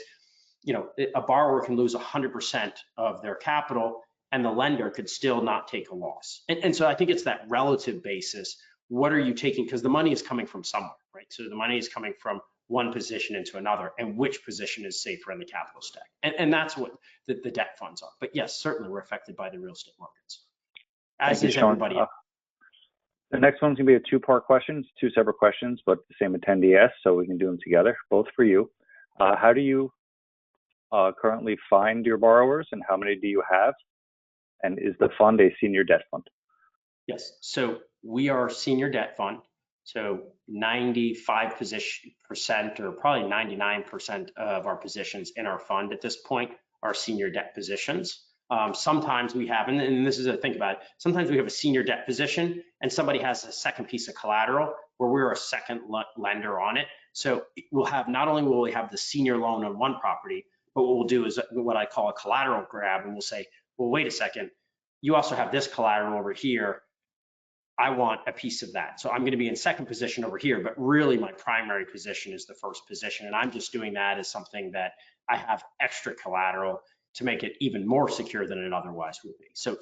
B: a borrower can lose 100% of their capital and the lender could still not take a loss. And so I think it's that relative basis. What are you taking? Because the money is coming from somewhere, right? So the money is coming from one position into another, and which position is safer in the capital stack. And that's what the debt funds are. But yes, certainly we're affected by the real estate markets, as is everybody else.
A: The next one's gonna be a two-part question. It's two separate questions, but the same attendee asked, so we can do them together, both for you. How do you currently find your borrowers, and how many do you have? And is the fund a senior debt fund?
B: Yes, so we are a senior debt fund. So 95% or probably 99% of our positions in our fund at this point are senior debt positions. Sometimes we have, and this is a think about it, sometimes we have a senior debt position and somebody has a second piece of collateral where we're a second lender on it. So we'll have, not only will we have the senior loan on one property, but what we'll do is what I call a collateral grab, and we'll say, well, wait a second, you also have this collateral over here. I want a piece of that. So I'm going to be in second position over here, but really my primary position is the first position. And I'm just doing that as something that I have extra collateral to make it even more secure than it otherwise would be. So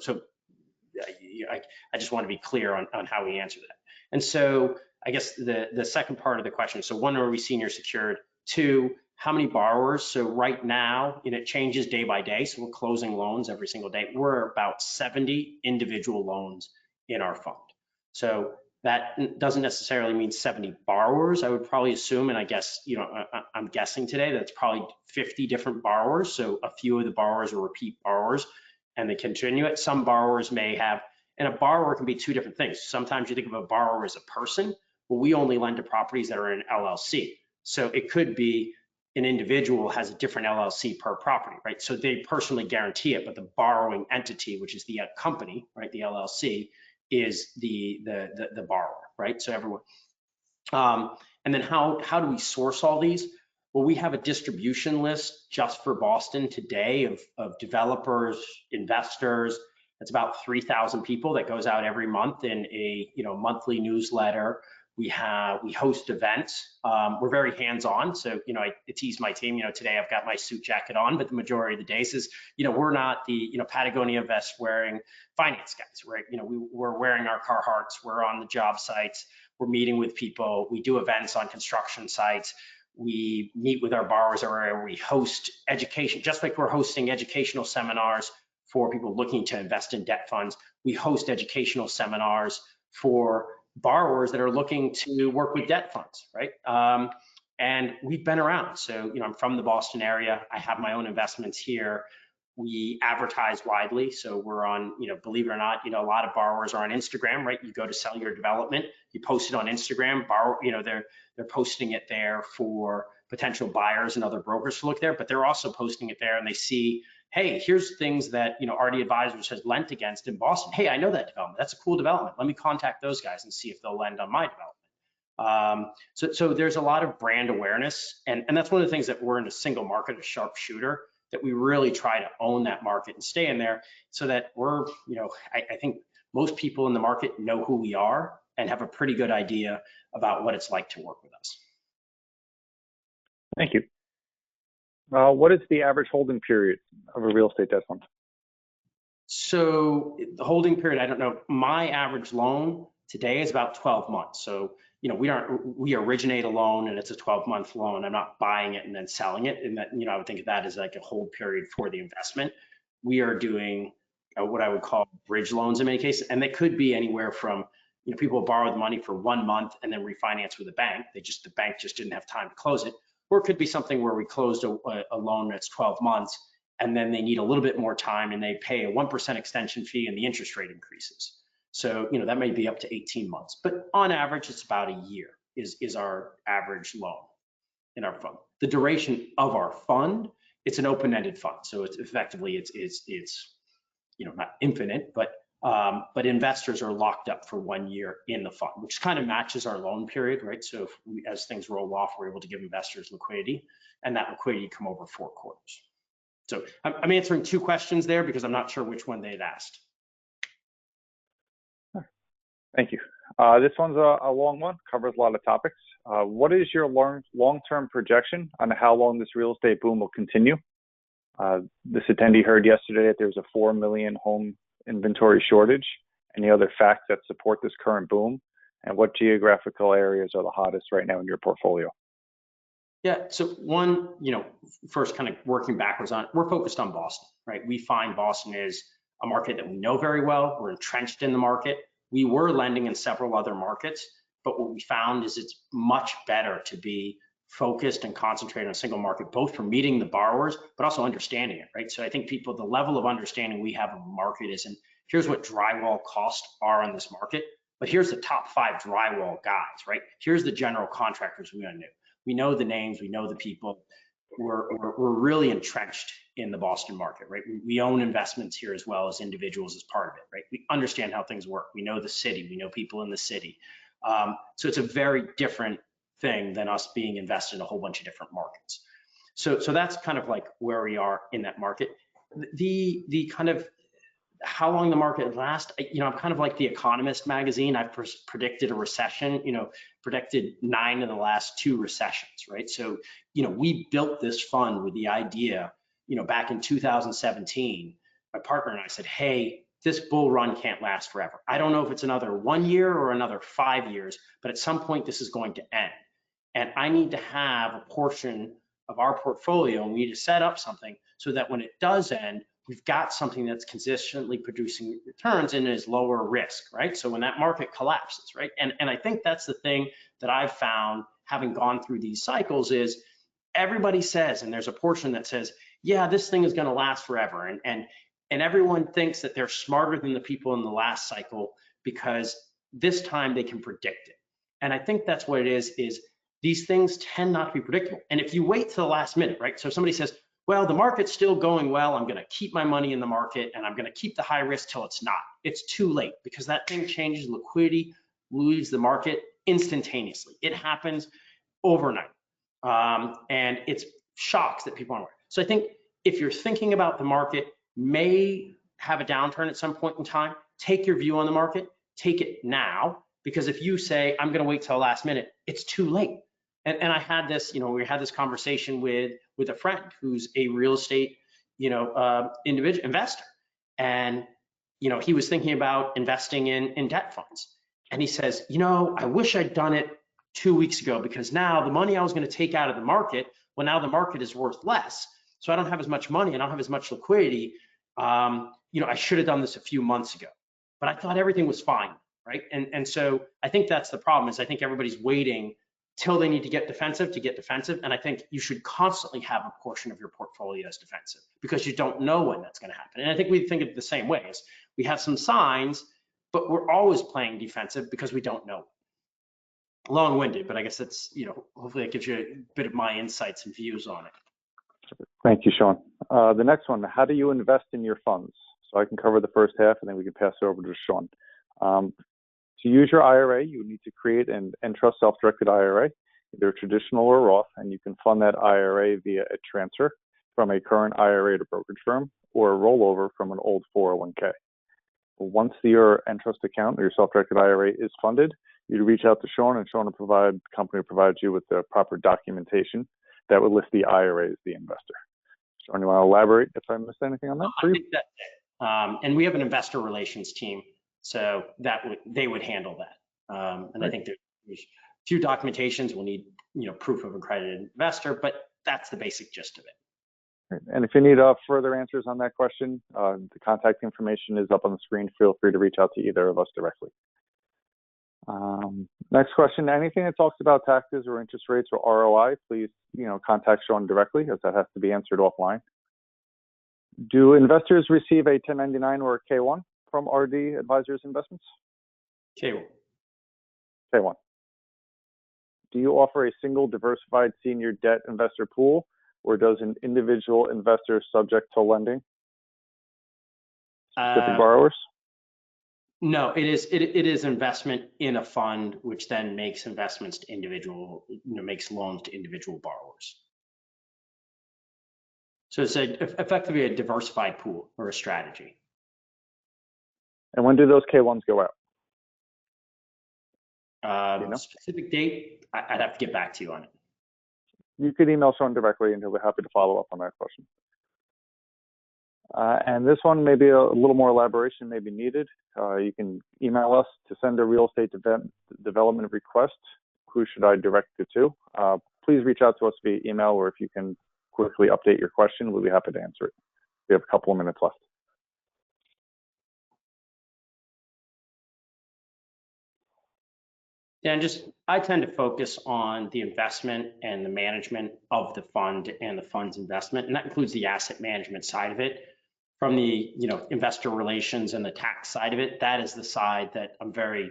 B: I just want to be clear on how we answer that. And so I guess the second part of the question, so one, are we senior secured? Two, how many borrowers? So right now, and it changes day by day, so we're closing loans every single day. We're about 70 individual loans in our fund. So that doesn't necessarily mean 70 borrowers. I would probably assume, and I guess, I'm guessing today that it's probably 50 different borrowers. So a few of the borrowers are repeat borrowers and they continue it. Some borrowers may have, and a borrower can be two different things. Sometimes you think of a borrower as a person. Well, we only lend to properties that are in LLC. So it could be an individual has a different LLC per property, right? So they personally guarantee it, but the borrowing entity, which is the company, right, the LLC, is the borrower, right? So everyone. And then how do we source all these? Well, we have a distribution list just for Boston today of developers, investors. It's about 3,000 people that goes out every month in a monthly newsletter. We host events. We're very hands-on. So, I tease my team, today I've got my suit jacket on, but the majority of the days is, we're not the, Patagonia vest wearing finance guys, right? We're wearing our Carhartts, we're on the job sites, we're meeting with people, we do events on construction sites, we meet with our borrowers, or we host education, just like we're hosting educational seminars for people looking to invest in debt funds. We host educational seminars for borrowers that are looking to work with debt funds, right? And we've been around. So, I'm from the Boston area. I have my own investments here. We advertise widely. So we're on, believe it or not, a lot of borrowers are on Instagram, right? You go to sell your development, you post it on Instagram, they're posting it there for potential buyers and other brokers to look there, but they're also posting it there and they see, hey, here's things that, RD Advisors has lent against in Boston. Hey, I know that development. That's a cool development. Let me contact those guys and see if they'll lend on my development. So there's a lot of brand awareness. And that's one of the things that we're in a single market, a sharpshooter, that we really try to own that market and stay in there so that we're, I think most people in the market know who we are and have a pretty good idea about what it's like to work with us.
A: Thank you. What is the average holding period of a real estate debt fund?
B: So the holding period, I don't know. My average loan today is about 12 months. So, we originate a loan and it's a 12-month loan. I'm not buying it and then selling it. And that, I would think of that as like a hold period for the investment. We are doing what I would call bridge loans in many cases. And they could be anywhere from, people borrow the money for 1 month and then refinance with a bank. The bank just didn't have time to close it. Or it could be something where we closed a loan that's 12 months and then they need a little bit more time and they pay a 1% extension fee and the interest rate increases. So, that may be up to 18 months, but on average, it's about a year is our average loan in our fund. The duration of our fund, it's an open-ended fund. So it's effectively, it's not infinite, but but investors are locked up for 1 year in the fund, which kind of matches our loan period, right? So if we, as things roll off, we're able to give investors liquidity, and that liquidity come over 4 quarters. So I'm answering 2 questions there because I'm not sure which one they'd asked.
A: Thank you. This one's a long one, covers a lot of topics. What is your long-term projection on how long this real estate boom will continue? This attendee heard yesterday that there's a 4 million home inventory shortage. Any other facts that support this current boom? And what geographical areas are the hottest right now in your portfolio?
B: Yeah, so one, first kind of working backwards on it, we're focused on Boston, right? We find Boston is a market that we know very well. We're entrenched in the market. We were lending in several other markets, but what we found is it's much better to be focused and concentrated on a single market, both for meeting the borrowers, but also understanding it, right? So I think the level of understanding we have of the market isn't, here's what drywall costs are on this market, but here's the top 5 drywall guys, right? Here's the general contractors we know. We know the names, we know the people. We're really entrenched in the Boston market, right? We own investments here as well as individuals as part of it, right? We understand how things work. We know the city, we know people in the city. So it's a very different thing than us being invested in a whole bunch of different markets. So that's kind of like where we are in that market. The kind of how long the market lasts, I'm kind of like the Economist magazine. I've predicted a recession, predicted 9 of the last 2 recessions, right? So, we built this fund with the idea, back in 2017, my partner and I said, hey, this bull run can't last forever. I don't know if it's another 1 year or another 5 years, but at some point this is going to end. And I need to have a portion of our portfolio, and we need to set up something so that when it does end, we've got something that's consistently producing returns and is lower risk, right? So when that market collapses, right? And I think that's the thing that I've found having gone through these cycles is everybody says, and there's a portion that says, yeah, this thing is going to last forever. And everyone thinks that they're smarter than the people in the last cycle because this time they can predict it. And I think that's what it is these things tend not to be predictable. And if you wait to the last minute, right? So if somebody says, well, the market's still going well, I'm going to keep my money in the market and I'm going to keep the high risk till it's not. It's too late because that thing changes, liquidity leaves the market instantaneously. It happens overnight. And it's shocks that people aren't aware. So I think if you're thinking about the market may have a downturn at some point in time, take your view on the market, take it now, because if you say, I'm going to wait till the last minute, it's too late. And I had this, we had this conversation with a friend who's a real estate, individual investor. And, he was thinking about investing in debt funds. And he says, I wish I'd done it 2 weeks ago because now the money I was going to take out of the market, well, now the market is worth less. So I don't have as much money. I don't have as much liquidity. I should have done this a few months ago, but I thought everything was fine, right? And so I think that's the problem is I think everybody's waiting till they need to get defensive. And I think you should constantly have a portion of your portfolio as defensive because you don't know when that's going to happen. And I think we think of it the same way as we have some signs, but we're always playing defensive because we don't know. Long-winded, but I guess that's, hopefully that gives you a bit of my insights and views on it.
A: Thank you, Sean. The next one, how do you invest in your funds? So I can cover the first half and then we can pass it over to Sean. To use your IRA, you need to create an Entrust self-directed IRA, either traditional or Roth, and you can fund that IRA via a transfer from a current IRA to brokerage firm or a rollover from an old 401k. Once your Entrust account or your self-directed IRA is funded, you reach out to Sean, and Sean will the company provides you with the proper documentation that would list the IRA as the investor. Sean, you want to elaborate if I missed anything on that?
B: I think that's it. And we have an investor relations team. So they would handle that. And right. I think there's a few documentations. We'll need, proof of accredited investor, but that's the basic gist of it.
A: Right. And if you need further answers on that question, the contact information is up on the screen. Feel free to reach out to either of us directly. Next question, anything that talks about taxes or interest rates or ROI, please, contact Sean directly as that has to be answered offline. Do investors receive a 1099 or a K1 from RD Advisors Investments?
B: K1.
A: K1. Do you offer a single diversified senior debt investor pool, or does an individual investor subject to lending? Specific borrowers?
B: No, it is investment in a fund, which then makes investments to makes loans to individual borrowers. So it's effectively a diversified pool or a strategy.
A: And when do those K1s go out? You know?
B: Specific date, I'd have to get back to you on it.
A: You could email Sean directly and he'll be happy to follow up on that question. And this one, maybe a little more elaboration may be needed. You can email us to send a real estate development request. Who should I direct it to? Please reach out to us via email, or if you can quickly update your question, we'll be happy to answer it. We have a couple of minutes left.
B: Yeah, and I tend to focus on the investment and the management of the fund and the fund's investment, and that includes the asset management side of it. From the investor relations and the tax side of it, that is the side that I'm very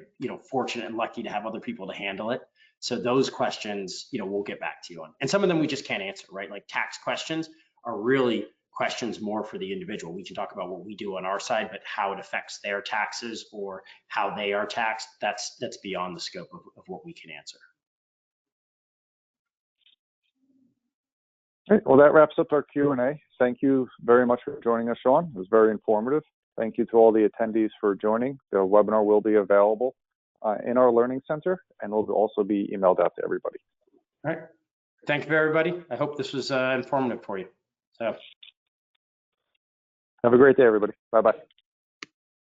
B: fortunate and lucky to have other people to handle it. So those questions we'll get back to you on, and some of them we just can't answer, right? Like tax questions are really questions more for the individual. We can talk about what we do on our side, but how it affects their taxes or how they are taxed, that's beyond the scope of what we can answer.
A: Great. Well, that wraps up our Q&A. Thank you very much for joining us, Sean. It was very informative. Thank you to all the attendees for joining. The webinar will be available in our Learning Center and will also be emailed out to everybody.
B: All right. Thank you, everybody. I hope this was informative for you. So.
A: Have a great day, everybody. Bye-bye.